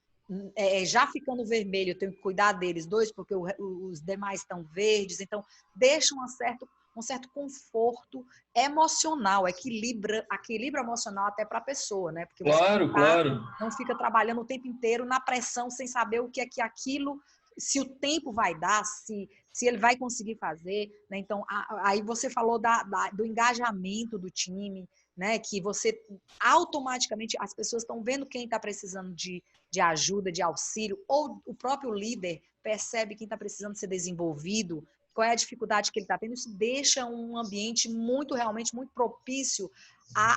já ficando vermelho, eu tenho que cuidar deles, 2 porque os demais estão verdes, então deixa um certo conforto emocional, equilíbrio emocional até para a pessoa, né? Porque você não fica trabalhando o tempo inteiro na pressão sem saber o que é que aquilo, se o tempo vai dar, se ele vai conseguir fazer, né? Então, aí você falou do engajamento do time, né? Que você automaticamente, as pessoas estão vendo quem está precisando de ajuda, de auxílio, ou o próprio líder percebe quem está precisando ser desenvolvido, qual é a dificuldade que ele está tendo, isso deixa um ambiente realmente muito propício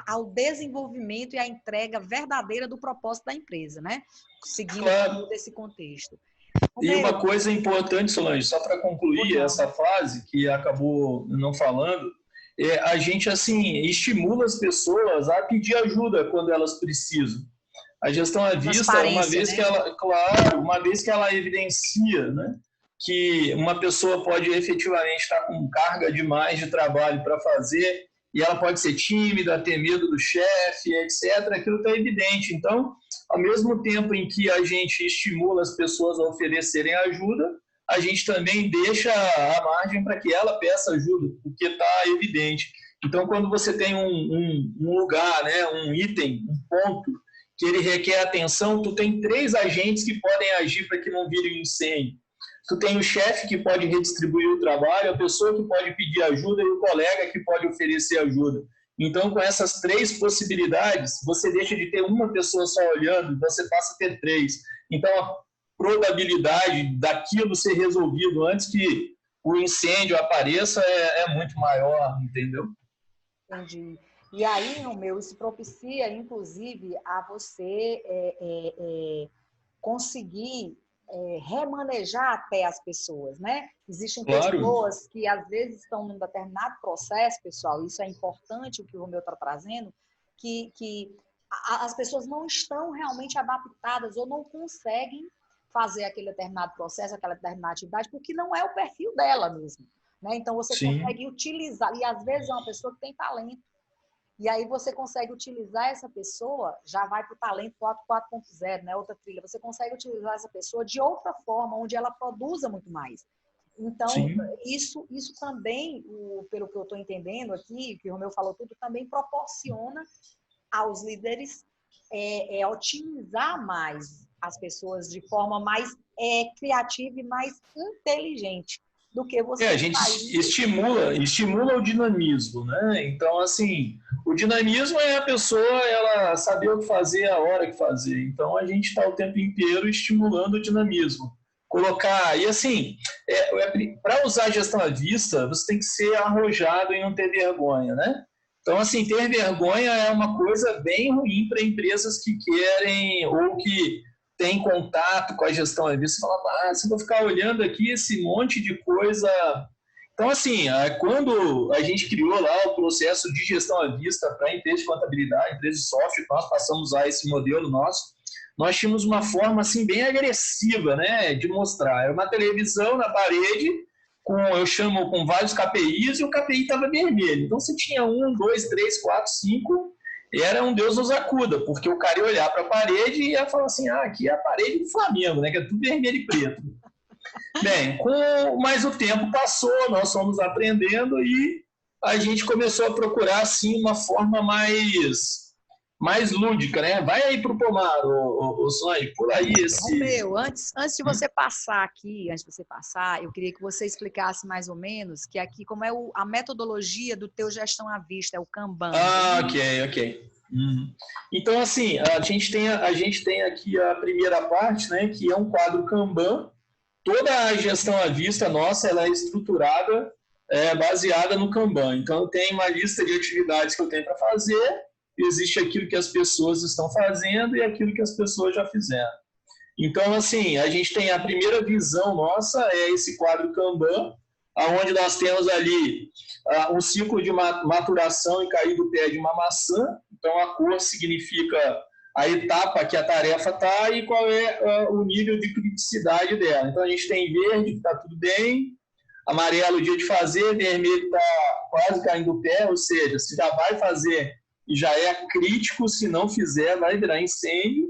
ao desenvolvimento e à entrega verdadeira do propósito da empresa, né? Seguindo todo esse contexto. E uma coisa importante, Solange, só para concluir essa fase que acabou não falando, a gente assim estimula as pessoas a pedir ajuda quando elas precisam. A gestão à vista, uma vez que ela evidencia, né, que uma pessoa pode efetivamente estar com carga demais de trabalho para fazer e ela pode ser tímida, ter medo do chefe, etc. Aquilo está evidente. Então, ao mesmo tempo em que a gente estimula as pessoas a oferecerem ajuda, a gente também deixa a margem para que ela peça ajuda, porque está evidente. Então, quando você tem um lugar, né, um item, um ponto, que ele requer atenção, tu tem 3 agentes que podem agir para que não vire um incêndio. Tu tem o chefe que pode redistribuir o trabalho, a pessoa que pode pedir ajuda e o colega que pode oferecer ajuda. Então, com essas 3 possibilidades, você deixa de ter uma pessoa só olhando, você passa a ter 3. Então, a probabilidade daquilo ser resolvido antes que o incêndio apareça é muito maior, entendeu? Entendi. E aí, Romeu, isso propicia, inclusive, a você conseguir remanejar até as pessoas, né? Existem pessoas que, às vezes, estão num determinado processo, pessoal, isso é importante, o que o Romeu está trazendo, que as pessoas não estão realmente adaptadas ou não conseguem fazer aquele determinado processo, aquela determinada atividade, porque não é o perfil dela mesmo. Né? Então, você consegue utilizar, e às vezes é uma pessoa que tem talento, e aí você consegue utilizar essa pessoa, já vai para o talento 4.0, né? Outra trilha, você consegue utilizar essa pessoa de outra forma, onde ela produza muito mais. Então, isso também, pelo que eu estou entendendo aqui, que o Romeu falou tudo, também proporciona aos líderes otimizar mais as pessoas de forma mais criativa e mais inteligente do que você... A gente estimula o dinamismo, né? Então, assim, o dinamismo é a pessoa, ela saber o que fazer, a hora que fazer. Então, a gente está o tempo inteiro estimulando o dinamismo. Colocar... E, assim, para usar a gestão à vista, você tem que ser arrojado e não ter vergonha, né? Então, assim, ter vergonha é uma coisa bem ruim para empresas que querem ou que têm contato com a gestão à vista. Você fala, se eu vou ficar olhando aqui esse monte de coisa... Então, assim, quando a gente criou lá o processo de gestão à vista para empresas de contabilidade, empresas de software, nós passamos a esse modelo nosso, nós tínhamos uma forma, assim, bem agressiva, né, de mostrar. Era uma televisão na parede, eu chamo com vários KPIs, e o KPI estava vermelho. Então, você tinha 1, 2, 3, 4, 5, era um Deus nos acuda, porque o cara ia olhar para a parede e ia falar assim, aqui é a parede do Flamengo, né, que é tudo vermelho e preto. Bem, mas o tempo passou, nós fomos aprendendo e a gente começou a procurar, assim, uma forma mais lúdica, né? Vai aí pro pomar, o Sonho, por aí esse... Romeu, antes de você passar aqui, eu queria que você explicasse mais ou menos que aqui como é a metodologia do teu gestão à vista, é o Kanban. Ok. Então, assim, a gente tem aqui a primeira parte, né, que é um quadro Kanban. Toda a gestão à vista nossa, ela é estruturada, baseada no Kanban. Então, tem uma lista de atividades que eu tenho para fazer, existe aquilo que as pessoas estão fazendo e aquilo que as pessoas já fizeram. Então, assim, a gente tem a primeira visão nossa, é esse quadro Kanban, onde nós temos ali um ciclo de maturação e cair do pé de uma maçã. Então, a cor significa a etapa que a tarefa está e qual é o nível de criticidade dela. Então, a gente tem verde, que está tudo bem, amarelo, o dia de fazer, vermelho está quase caindo do pé, ou seja, se já vai fazer e já é crítico, se não fizer, vai virar incêndio,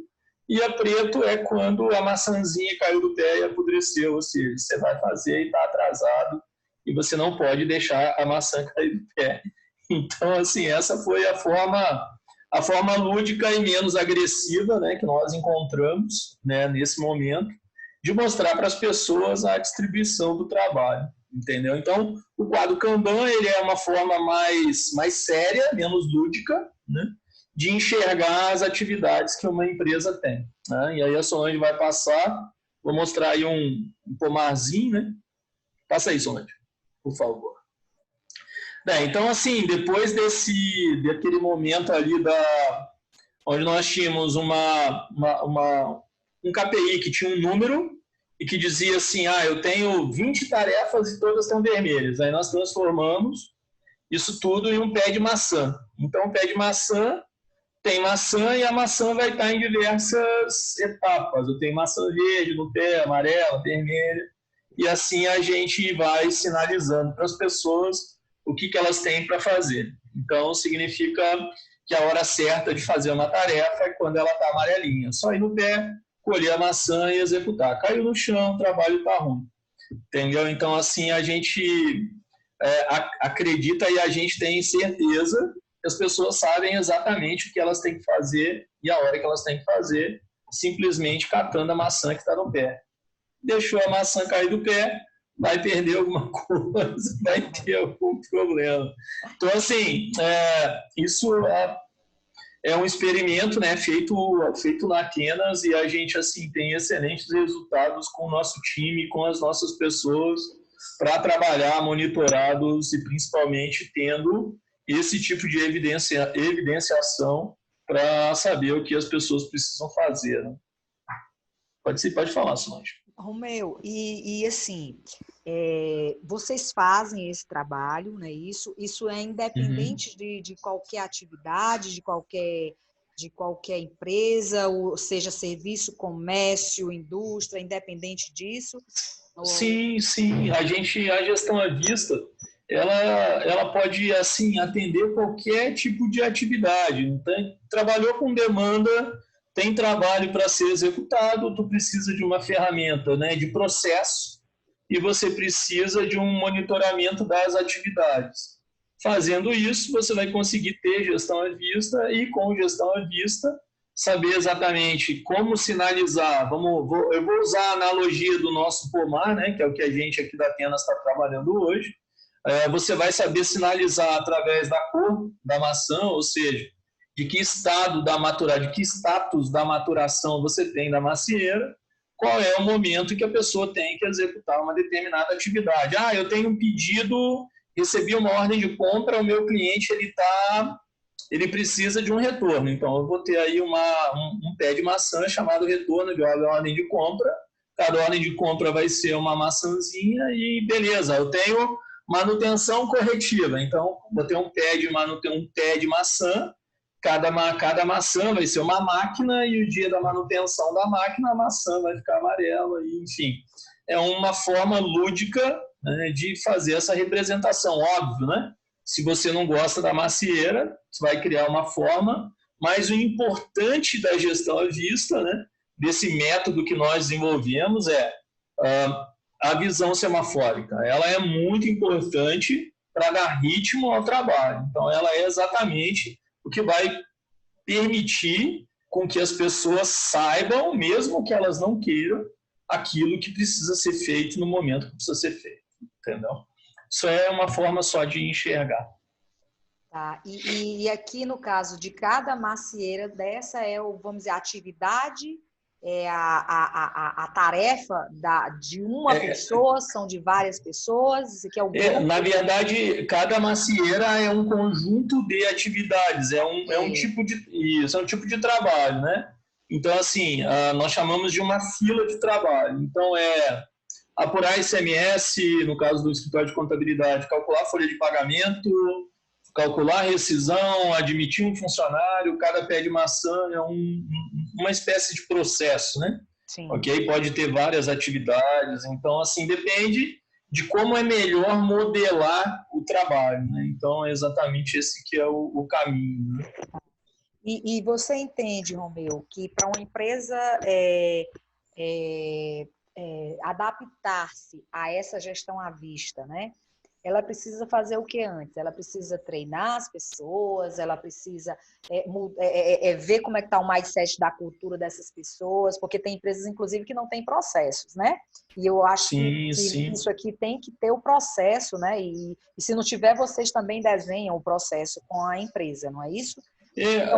e a preto é quando a maçãzinha caiu do pé e apodreceu, ou seja, você vai fazer e está atrasado, e você não pode deixar a maçã cair do pé. Então, assim, essa foi a forma lúdica e menos agressiva, né, que nós encontramos, né, nesse momento, de mostrar para as pessoas a distribuição do trabalho, entendeu? Então, o quadro Kanban, ele é uma forma mais séria, menos lúdica, né, de enxergar as atividades que uma empresa tem, né? E aí a Solange vai passar, vou mostrar aí um pomarzinho, né? Passa aí, Solange, por favor. Bem, então, assim, depois daquele momento ali onde nós tínhamos um KPI que tinha um número e que dizia assim, eu tenho 20 tarefas e todas estão vermelhas. Aí nós transformamos isso tudo em um pé de maçã. Então, o pé de maçã tem maçã e a maçã vai estar em diversas etapas. Eu tenho maçã verde no pé, amarela, vermelha, e assim a gente vai sinalizando para as pessoas o que elas têm para fazer, Então, significa que a hora certa de fazer uma tarefa é quando ela está amarelinha. Só ir no pé, colher a maçã e executar. Caiu no chão, o trabalho está ruim. Entendeu? Então, assim, a gente acredita e a gente tem certeza que as pessoas sabem exatamente o que elas têm que fazer e a hora que elas têm que fazer, simplesmente catando a maçã que está no pé. Deixou a maçã cair do pé, vai perder alguma coisa, vai ter algum problema. Então, assim, isso é um experimento, né, feito na Atenas, e a gente assim tem excelentes resultados com o nosso time, com as nossas pessoas, para trabalhar monitorados e principalmente tendo esse tipo de evidenciação para saber o que as pessoas precisam fazer. Né? Pode falar, Solange. Romeu, e assim, vocês fazem esse trabalho, né? Isso é independente de qualquer atividade, de qualquer empresa, ou seja, serviço, comércio, indústria, independente disso? Sim. A gestão à vista, ela pode assim atender qualquer tipo de atividade. Então, trabalhou com demanda, tem trabalho para ser executado, tu precisa de uma ferramenta, né, de processo, e você precisa de um monitoramento das atividades. Fazendo isso, você vai conseguir ter gestão à vista e, com gestão à vista, saber exatamente como sinalizar. Eu vou usar a analogia do nosso pomar, né, que é o que a gente aqui da Atenas está trabalhando hoje. Você vai saber sinalizar através da cor da maçã, ou seja, de que status da maturação você tem da macieira, qual é o momento que a pessoa tem que executar uma determinada atividade. Eu tenho um pedido, recebi uma ordem de compra, o meu cliente ele precisa de um retorno. Então, eu vou ter aí um pé de maçã chamado retorno de ordem de compra. Cada ordem de compra vai ser uma maçãzinha e beleza, eu tenho manutenção corretiva. Então, vou ter um pé de maçã. Cada maçã vai ser uma máquina e o dia da manutenção da máquina, a maçã vai ficar amarela. E, enfim, é uma forma lúdica, né, de fazer essa representação. Óbvio, né? Se você não gosta da macieira, você vai criar uma forma, mas o importante da gestão à vista, né, desse método que nós desenvolvemos a visão semafórica. Ela é muito importante para dar ritmo ao trabalho. Então, ela é exatamente o que vai permitir com que as pessoas saibam, mesmo que elas não queiram, aquilo que precisa ser feito no momento que precisa ser feito. Entendeu? Isso é uma forma só de enxergar. Tá. E aqui, no caso de cada macieira dessa, vamos dizer, a atividade, a tarefa de uma pessoa, são de várias pessoas? Isso aqui é o grupo? Na verdade, cada macieira é um conjunto de atividades, é um tipo de trabalho, né? Então, assim, nós chamamos de uma fila de trabalho. Então, apurar ICMS, no caso do escritório de contabilidade, calcular a folha de pagamento, calcular a rescisão, admitir um funcionário, cada pé de maçã é uma espécie de processo, né? Sim. Ok? Pode ter várias atividades, então, assim, depende de como é melhor modelar o trabalho, né? Então, é exatamente esse que é o caminho, né? E você entende, Romeu, que para uma empresa adaptar-se a essa gestão à vista, né? Ela precisa fazer o que antes? Ela precisa treinar as pessoas, ela precisa ver como é que está o mindset da cultura dessas pessoas, porque tem empresas, inclusive, que não têm processos, né? E eu acho que isso aqui tem que ter o processo, né? E se não tiver, vocês também desenham o processo com a empresa, não é isso?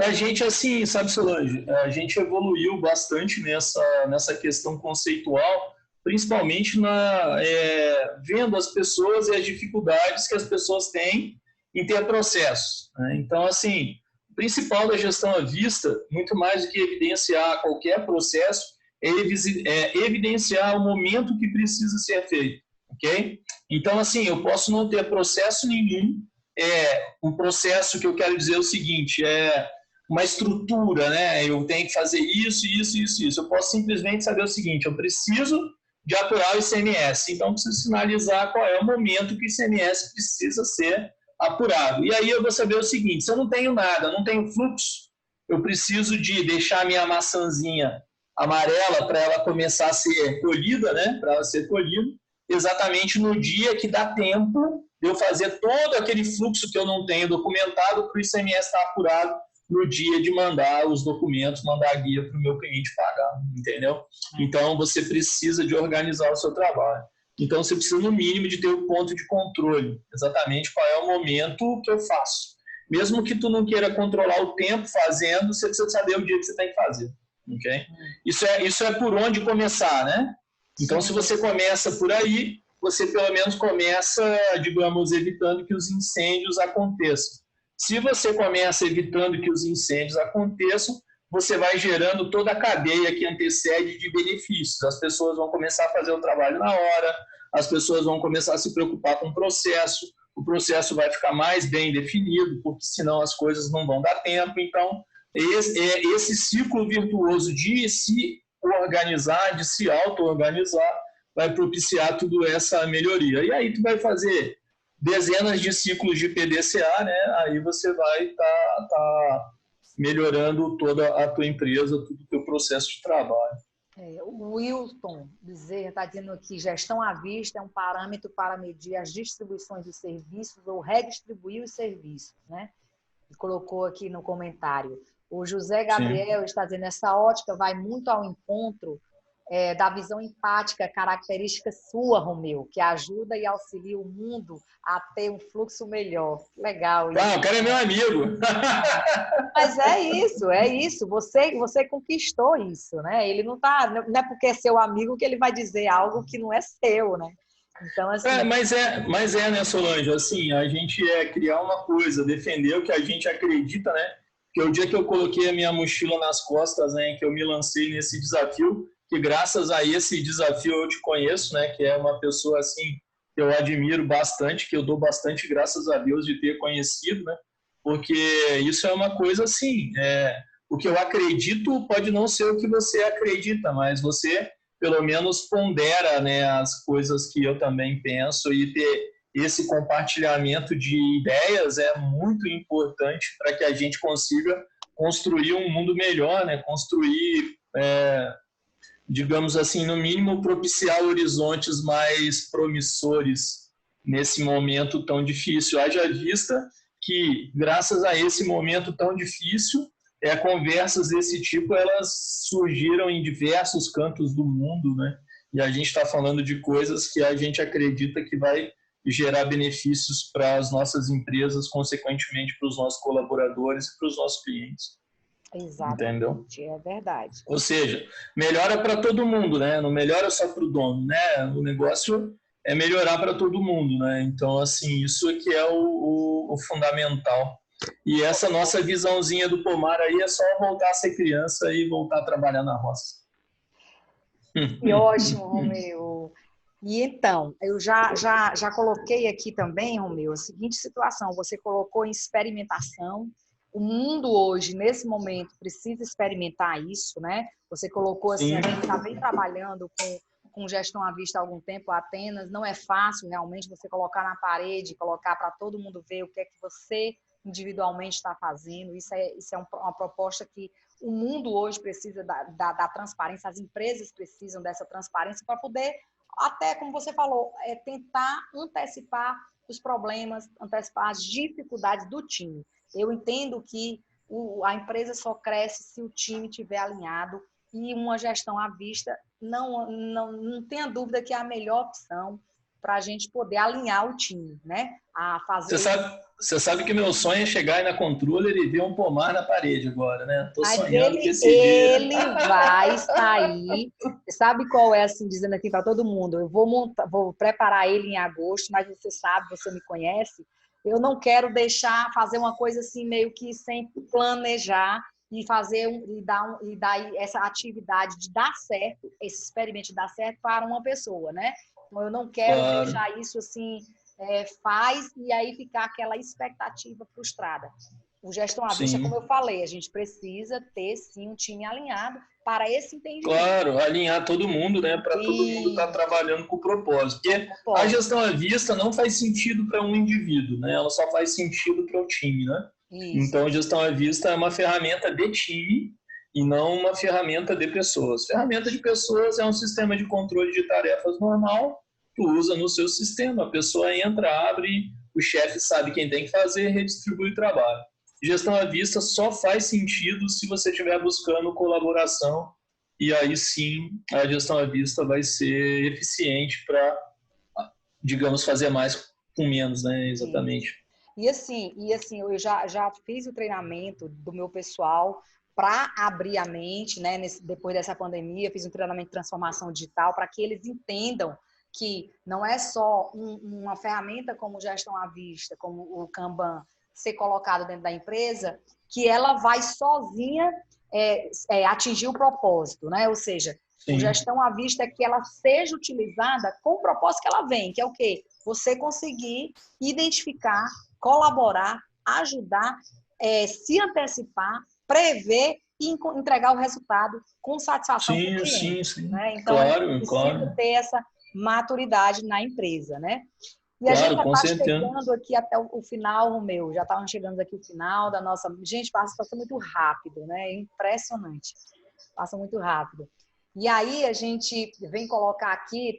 A gente, assim, sabe, Solange, a gente evoluiu bastante nessa questão conceitual, principalmente vendo as pessoas e as dificuldades que as pessoas têm em ter processos, né? Então, assim, o principal da gestão à vista, muito mais do que evidenciar qualquer processo, é evidenciar o momento que precisa ser feito, ok? Então, assim, eu posso não ter processo nenhum, um processo que eu quero dizer é o seguinte, uma estrutura, né? Eu tenho que fazer isso. Eu posso simplesmente saber o seguinte, eu preciso de apurar o ICMS. Então, preciso sinalizar qual é o momento que o ICMS precisa ser apurado. E aí eu vou saber o seguinte, se eu não tenho nada, não tenho fluxo, eu preciso de deixar a minha maçãzinha amarela para ela começar a ser colhida, né? Para ela ser colhida, exatamente no dia que dá tempo de eu fazer todo aquele fluxo que eu não tenho documentado para o ICMS estar apurado no dia de mandar os documentos, mandar a guia para o meu cliente pagar, entendeu? Então, você precisa de organizar o seu trabalho. Então, você precisa, no mínimo, de ter um ponto de controle, exatamente qual é o momento que eu faço. Mesmo que tu não queira controlar o tempo fazendo, você precisa saber o dia que você tem que fazer, ok? Isso é por onde começar, né? Então, se você começa por aí, você pelo menos começa, digamos, evitando que os incêndios aconteçam. Se você começa evitando que os incêndios aconteçam, você vai gerando toda a cadeia que antecede de benefícios. As pessoas vão começar a fazer o trabalho na hora, as pessoas vão começar a se preocupar com o processo vai ficar mais bem definido, porque senão as coisas não vão dar tempo. Então, esse ciclo virtuoso de se organizar, de se auto-organizar, vai propiciar tudo essa melhoria. E aí tu vai fazer dezenas de ciclos de PDCA, né? Aí você vai tá melhorando toda a tua empresa, todo o teu processo de trabalho. O Wilton Bezerra está dizendo aqui, gestão à vista é um parâmetro para medir as distribuições de serviços ou redistribuir os serviços, né? E colocou aqui no comentário. O José Gabriel Sim. está dizendo, essa ótica vai muito ao encontro da visão empática, característica sua, Romeu, que ajuda e auxilia o mundo a ter um fluxo melhor. Legal. Isso. O cara é meu amigo. Mas é isso. Você conquistou isso, né? Ele não é porque é seu amigo que ele vai dizer algo que não é seu, né? Então, assim... Mas né, Solange? Assim, a gente criar uma coisa, defender o que a gente acredita, né? Porque o dia que eu coloquei a minha mochila nas costas, né, que eu me lancei nesse desafio, que graças a esse desafio eu te conheço, né, que é uma pessoa assim que eu admiro bastante, que eu dou bastante graças a Deus de ter conhecido, né, porque isso é uma coisa assim, o que eu acredito pode não ser o que você acredita, mas você pelo menos pondera, né, as coisas que eu também penso, e ter esse compartilhamento de ideias é muito importante para que a gente consiga construir um mundo melhor, né, construir digamos assim, no mínimo propiciar horizontes mais promissores nesse momento tão difícil. Haja vista que, graças a esse momento tão difícil, conversas desse tipo elas surgiram em diversos cantos do mundo, né? E a gente está falando de coisas que a gente acredita que vai gerar benefícios para as nossas empresas, consequentemente para os nossos colaboradores e para os nossos clientes. Exatamente, entendeu? É verdade. Ou seja, melhora para todo mundo, né? Não melhora só para o dono, né? O negócio é melhorar para todo mundo, né? Então, assim, isso é que é o fundamental. E essa nossa visãozinha do pomar aí é só voltar a ser criança e voltar a trabalhar na roça. Que ótimo, Romeu. E então, eu já coloquei aqui também, Romeu, a seguinte situação, você colocou em experimentação. O mundo hoje, nesse momento, precisa experimentar isso, né? Você colocou assim, Sim. A gente está bem trabalhando com gestão à vista há algum tempo, Atenas, não é fácil realmente você colocar na parede, colocar para todo mundo ver o que é que você individualmente está fazendo. Isso é uma proposta que o mundo hoje precisa da transparência, as empresas precisam dessa transparência para poder, até como você falou, tentar antecipar os problemas, antecipar as dificuldades do time. Eu entendo que a empresa só cresce se o time estiver alinhado e uma gestão à vista não tenha dúvida que é a melhor opção para a gente poder alinhar o time, né? A fazer... Você sabe que meu sonho é chegar aí na Controller e ver um pomar na parede agora, né? Tô sonhando com esse dia. Ele vai sair. Sabe qual é, assim, dizendo aqui para todo mundo? Eu vou preparar ele em agosto, mas você sabe, você me conhece. Eu não quero fazer uma coisa assim meio que sem planejar e dar essa atividade de dar certo, esse experimento de dar certo para uma pessoa, né? Então eu não quero deixar isso assim, faz e aí ficar aquela expectativa frustrada. O gestão à vista, como eu falei, a gente precisa ter, sim, um time alinhado para esse entendimento. Claro, alinhar todo mundo, né, para todo mundo estar trabalhando com o propósito. Porque a gestão à vista não faz sentido para um indivíduo, né? Ela só faz sentido para o time, né? Isso. Então, a gestão à vista é uma ferramenta de time e não uma ferramenta de pessoas. Ferramenta de pessoas é um sistema de controle de tarefas normal, tu usa no seu sistema, a pessoa entra, abre, o chefe sabe quem tem que fazer, redistribui o trabalho. Gestão à vista só faz sentido se você estiver buscando colaboração, e aí sim a gestão à vista vai ser eficiente para, digamos, fazer mais com menos, né? Exatamente. E assim eu já fiz o treinamento do meu pessoal para abrir a mente, né? Depois dessa pandemia, fiz um treinamento de transformação digital para que eles entendam que não é só uma ferramenta como gestão à vista, como o Kanban, ser colocado dentro da empresa, que ela vai sozinha atingir o propósito, né? Ou seja, a gestão à vista é que ela seja utilizada com o propósito que ela vem, que é o quê? Você conseguir identificar, colaborar, ajudar, se antecipar, prever e entregar o resultado com satisfação para o cliente. Sim. Né? Então, precisa ter essa maturidade na empresa, né? E a gente já está chegando aqui até o final, Romeu. Já estávamos chegando aqui ao final da nossa... Gente, passa muito rápido, né? É impressionante. Passa muito rápido. E aí a gente vem colocar aqui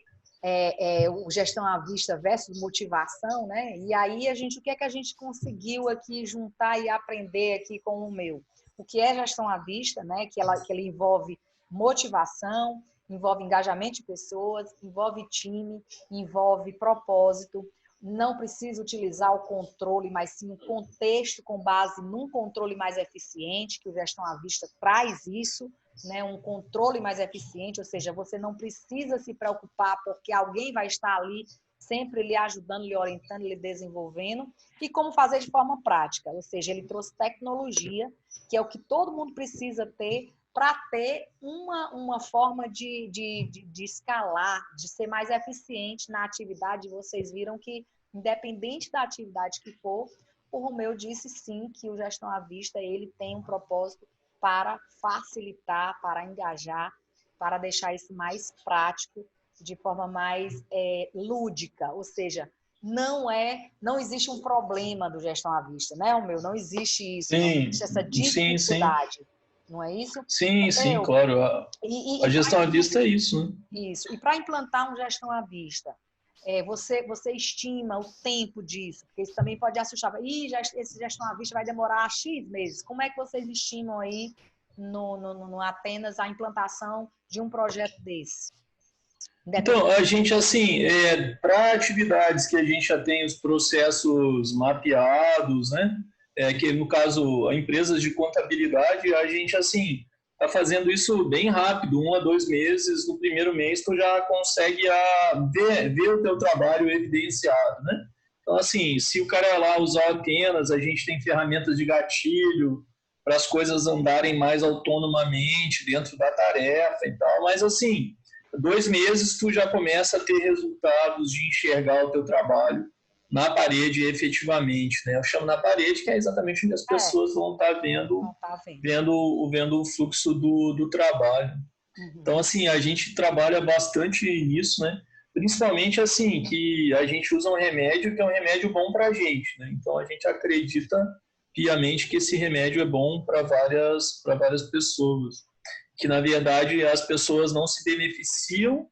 o gestão à vista versus motivação, né? E aí o que é que a gente conseguiu aqui juntar e aprender aqui com o Romeu? O que é gestão à vista, né? Que ela envolve motivação, envolve engajamento de pessoas, envolve time, envolve propósito. Não precisa utilizar o controle, mas sim o contexto com base num controle mais eficiente, que o gestão à vista traz isso, né? Um controle mais eficiente, ou seja, você não precisa se preocupar porque alguém vai estar ali sempre lhe ajudando, lhe orientando, lhe desenvolvendo, e como fazer de forma prática, ou seja, ele trouxe tecnologia, que é o que todo mundo precisa ter para ter uma forma de escalar, de ser mais eficiente na atividade. Vocês viram que, independente da atividade que for, o Romeu disse sim que o gestão à vista ele tem um propósito para facilitar, para engajar, para deixar isso mais prático, de forma mais lúdica, ou seja, não existe um problema do gestão à vista, né, Romeu? Não existe isso, não existe essa dificuldade. Sim. Não é isso? Sim, claro. A gestão à vista é isso, né? Isso. E para implantar uma gestão à vista, você estima o tempo disso? Porque isso também pode assustar. Esse gestão à vista vai demorar X meses. Como é que vocês estimam aí no Atenas a implantação de um projeto desse? Então, a gente, assim, para atividades que a gente já tem os processos mapeados, né? Que no caso, empresas de contabilidade, a gente, assim, está fazendo isso bem rápido, 1 a 2 meses. No primeiro mês, tu já consegue ver o teu trabalho evidenciado, né? Então, assim, se o cara lá usar Atenas, a gente tem ferramentas de gatilho para as coisas andarem mais autonomamente dentro da tarefa e tal, mas, assim, 2 meses tu já começa a ter resultados de enxergar o teu trabalho na parede efetivamente, né? Eu chamo na parede, que é exatamente onde as pessoas vão estar vendo o fluxo do trabalho. Uhum. Então, assim, a gente trabalha bastante nisso, né? Principalmente, assim, que a gente usa um remédio que é um remédio bom para a gente, né? Então, a gente acredita piamente que esse remédio é bom para várias pessoas. Que, na verdade, as pessoas não se beneficiam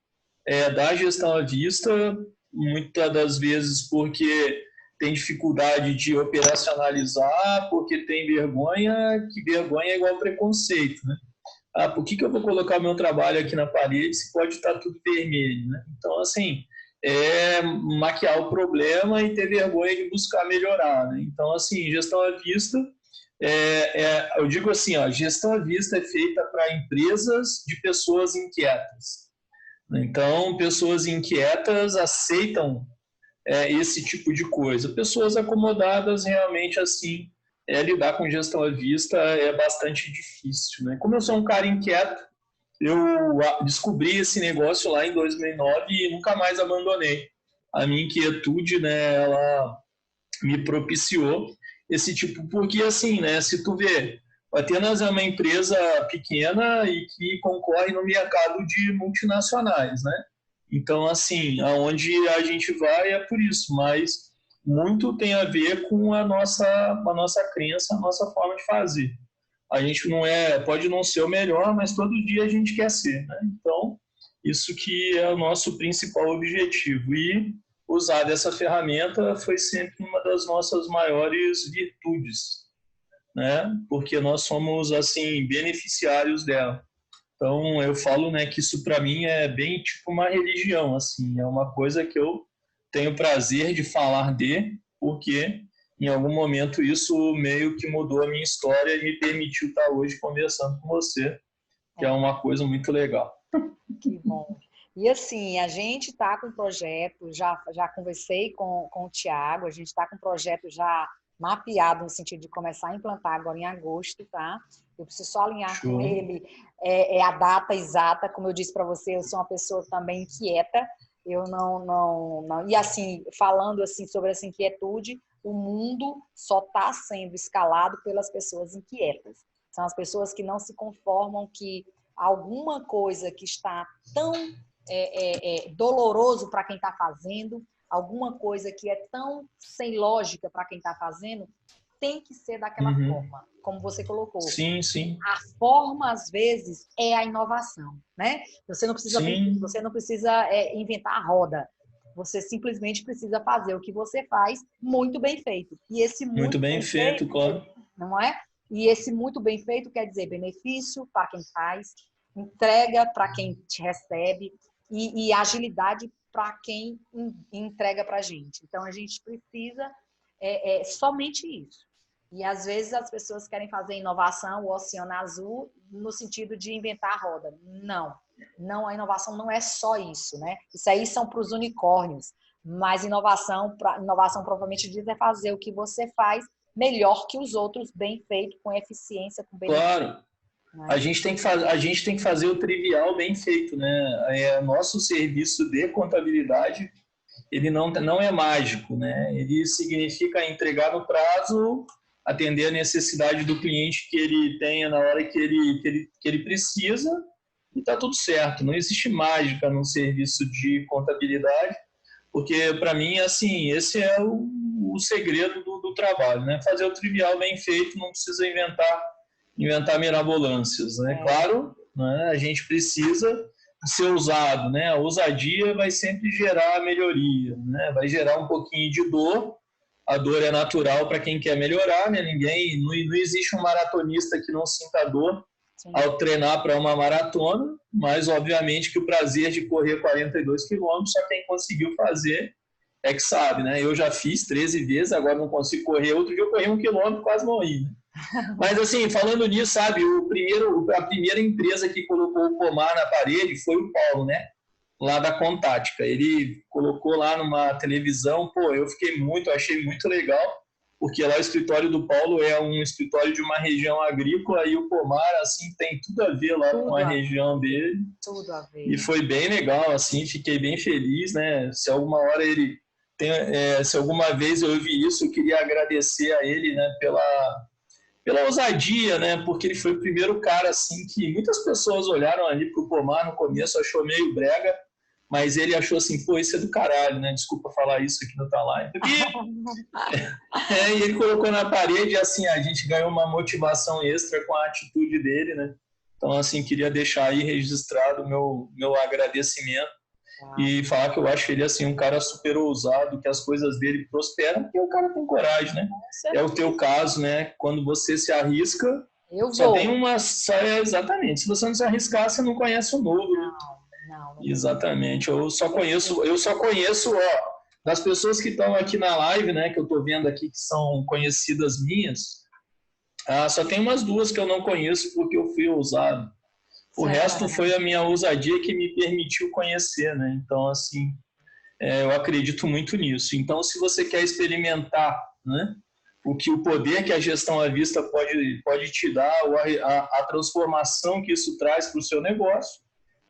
da gestão à vista, muitas das vezes porque tem dificuldade de operacionalizar, porque tem vergonha, que vergonha é igual preconceito, né? Por que eu vou colocar meu trabalho aqui na parede se pode estar tudo vermelho, né? Então, assim, maquiar o problema e ter vergonha de buscar melhorar, né? Então, assim, gestão à vista... eu digo assim, ó, gestão à vista é feita para empresas de pessoas inquietas. Então, pessoas inquietas aceitam esse tipo de coisa. Pessoas acomodadas, realmente, assim, lidar com gestão à vista é bastante difícil, né? Como eu sou um cara inquieto, eu descobri esse negócio lá em 2009 e nunca mais abandonei. A minha inquietude, né, ela me propiciou esse tipo, porque assim, né, se tu vê, a Atenas é uma empresa pequena e que concorre no mercado de multinacionais, né? Então, assim, aonde a gente vai é por isso, mas muito tem a ver com a nossa crença, a nossa forma de fazer. A gente não é, pode não ser o melhor, mas todo dia a gente quer ser, né? Então, isso que é o nosso principal objetivo. E usar dessa ferramenta foi sempre uma das nossas maiores virtudes, né? Porque nós somos assim beneficiários dela. Então eu falo, né, que isso para mim é bem tipo uma religião, assim, é uma coisa que eu tenho prazer de falar porque em algum momento isso meio que mudou a minha história e me permitiu estar hoje conversando com você, que é uma coisa muito legal. Que bom. E assim, a gente está com um projeto, já conversei com o Tiago, a gente está com um projeto já mapeado no sentido de começar a implantar agora em agosto, tá? Eu preciso só alinhar com ele a data exata, como eu disse para você, eu sou uma pessoa também inquieta, eu não... E assim, falando assim sobre essa inquietude, o mundo só está sendo escalado pelas pessoas inquietas. São as pessoas que não se conformam, que alguma coisa que está tão doloroso para quem está fazendo, alguma coisa que é tão sem lógica para quem está fazendo, tem que ser daquela forma, como você colocou. Sim, sim. A forma, às vezes, é a inovação, né? Você não precisa inventar a roda. Você simplesmente precisa fazer o que você faz muito bem feito. E esse muito bem feito, claro. Não é? E esse muito bem feito quer dizer benefício para quem faz, entrega para quem te recebe e agilidade para quem entrega para a gente. Então, a gente precisa somente isso. E, às vezes, as pessoas querem fazer inovação, o oceano azul, no sentido de inventar a roda. Não, a inovação não é só isso, né? Isso aí são para os unicórnios. Mas inovação provavelmente diz é fazer o que você faz melhor que os outros, bem feito, com eficiência, com benefício. Claro. A gente tem que fazer o trivial bem feito, né? Nosso serviço de contabilidade, ele não é mágico, né? Ele significa entregar no prazo, atender a necessidade do cliente que ele tenha na hora que ele precisa e está tudo certo. Não existe mágica no serviço de contabilidade, porque para mim, assim, esse é o segredo do trabalho, né? Fazer o trivial bem feito, não precisa inventar mirabolâncias, né? Claro, né, a gente precisa ser ousado, né? A ousadia vai sempre gerar melhoria, né? Vai gerar um pouquinho de dor. A dor é natural para quem quer melhorar, né? Não existe um maratonista que não sinta dor ao treinar para uma maratona, mas obviamente que o prazer de correr 42 quilômetros só quem conseguiu fazer é que sabe, né? Eu já fiz 13 vezes, agora não consigo correr. Outro dia eu corri 1 quilômetro, quase morri. Mas assim, falando nisso, sabe, a primeira empresa que colocou o pomar na parede foi o Paulo, né? Lá da Contática. Ele colocou lá numa televisão, eu achei muito legal, porque lá o escritório do Paulo é um escritório de uma região agrícola e o pomar, assim, tem tudo a ver lá com a região dele. Tudo a ver. E foi bem legal, assim, fiquei bem feliz, né? Se alguma hora se alguma vez eu ouvi isso, eu queria agradecer a ele, né, pela ousadia, né? Porque ele foi o primeiro cara, assim, que muitas pessoas olharam ali pro pomar no começo, achou meio brega, mas ele achou assim, isso é do caralho, né? Desculpa falar isso aqui no Live. E ele colocou na parede, assim, a gente ganhou uma motivação extra com a atitude dele, né? Então, assim, queria deixar aí registrado o meu agradecimento e falar que eu acho ele, assim, um cara super ousado, que as coisas dele prosperam, porque o cara tem coragem, né? É o teu caso, né? Quando você se arrisca, exatamente. Se você não se arriscar, você não conhece o novo. Não. Exatamente. Eu só conheço, das pessoas que estão aqui na live, né, que eu estou vendo aqui, que são conhecidas minhas, só tem umas 2 que eu não conheço porque eu fui ousado. O resto foi a minha ousadia que me permitiu conhecer, né? Então, assim, eu acredito muito nisso. Então, se você quer experimentar, né, o poder que a gestão à vista pode te dar, a transformação que isso traz para o seu negócio,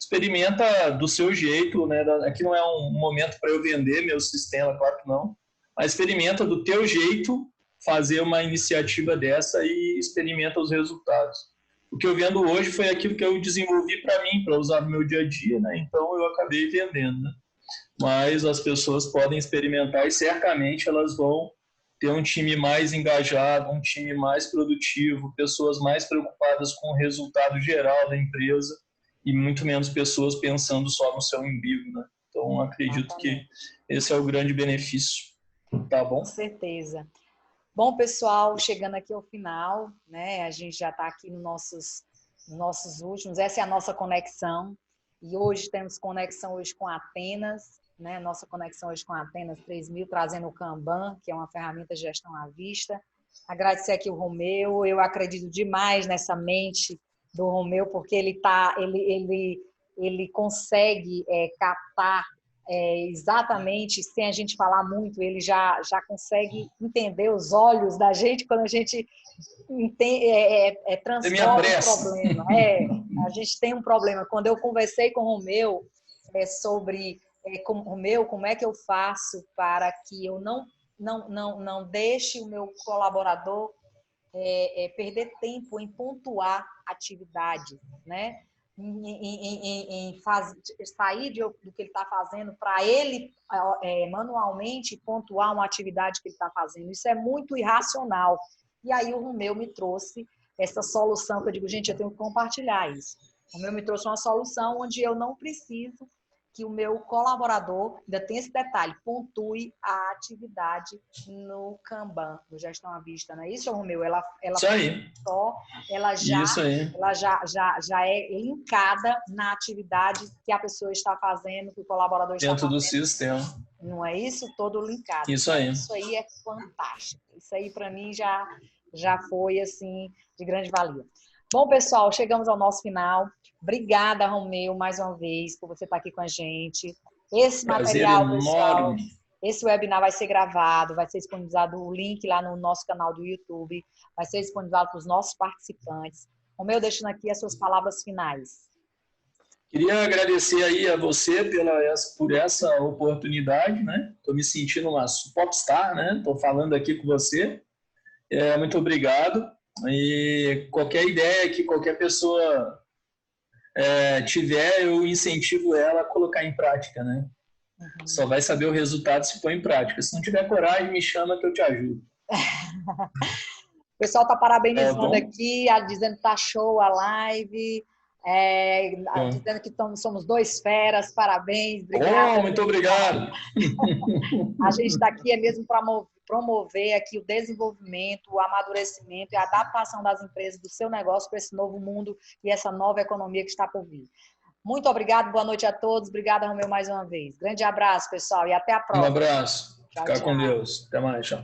experimenta do seu jeito, né? Aqui não é um momento para eu vender meu sistema, claro que não, mas experimenta do teu jeito fazer uma iniciativa dessa e experimenta os resultados. O que eu vendo hoje foi aquilo que eu desenvolvi para mim, para usar no meu dia a dia, né? Então eu acabei vendendo, né? Mas as pessoas podem experimentar e certamente elas vão ter um time mais engajado, um time mais produtivo, pessoas mais preocupadas com o resultado geral da empresa e muito menos pessoas pensando só no seu umbigo, né? Então acredito que esse é o grande benefício, tá bom? Com certeza. Bom, pessoal, chegando aqui ao final, né? A gente já está aqui nos nossos últimos. Essa é a nossa conexão. E hoje temos conexão hoje com Atenas, né? Nossa conexão hoje com Atenas 3000, trazendo o Kanban, que é uma ferramenta de gestão à vista. Agradecer aqui o Romeu. Eu acredito demais nessa mente do Romeu, porque ele consegue captar exatamente, sem a gente falar muito, ele já consegue entender os olhos da gente quando a gente transforma o problema. A gente tem um problema. Quando eu conversei com o Romeu sobre Romeu, como é que eu faço para que eu não deixe o meu colaborador perder tempo em pontuar atividade, né? Sair do que ele está fazendo para ele manualmente pontuar uma atividade que ele está fazendo. Isso é muito irracional. E aí o Romeu me trouxe essa solução que eu digo, gente, eu tenho que compartilhar isso. O Romeu me trouxe uma solução onde eu não preciso que o meu colaborador, ainda tem esse detalhe, pontue a atividade no Kanban, no Gestão à Vista, não é isso, Romeu? Ela isso aí. Ela já é linkada na atividade que a pessoa está fazendo, que o colaborador está fazendo. Dentro do sistema. Não é isso? Todo linkado. Isso aí. Isso aí é fantástico. Isso aí, para mim, já foi, assim, de grande valia. Bom, pessoal, chegamos ao nosso final. Obrigada, Romeu, mais uma vez, por você estar aqui com a gente. Esse material, pessoal, esse webinar vai ser gravado, vai ser disponibilizado o link lá no nosso canal do YouTube, vai ser disponibilizado para os nossos participantes. Romeu, deixando aqui as suas palavras finais. Queria agradecer aí a você por essa oportunidade, né? Estou me sentindo uma popstar, né? Estou falando aqui com você. Muito obrigado. E qualquer ideia que qualquer pessoa tiver, eu incentivo ela a colocar em prática, né? Uhum. Só vai saber o resultado se pôr em prática. Se não tiver coragem, me chama que eu te ajudo. O pessoal está parabenizando aqui, dizendo que está show a live, dizendo que somos 2 feras, parabéns. Obrigada, muito obrigado. A gente está aqui mesmo para promover aqui o desenvolvimento, o amadurecimento e a adaptação das empresas do seu negócio para esse novo mundo e essa nova economia que está por vir. Muito obrigado, boa noite a todos. Obrigada, Romeu, mais uma vez. Grande abraço, pessoal, e até a próxima. Um abraço. Ficar com Deus. Até mais, tchau.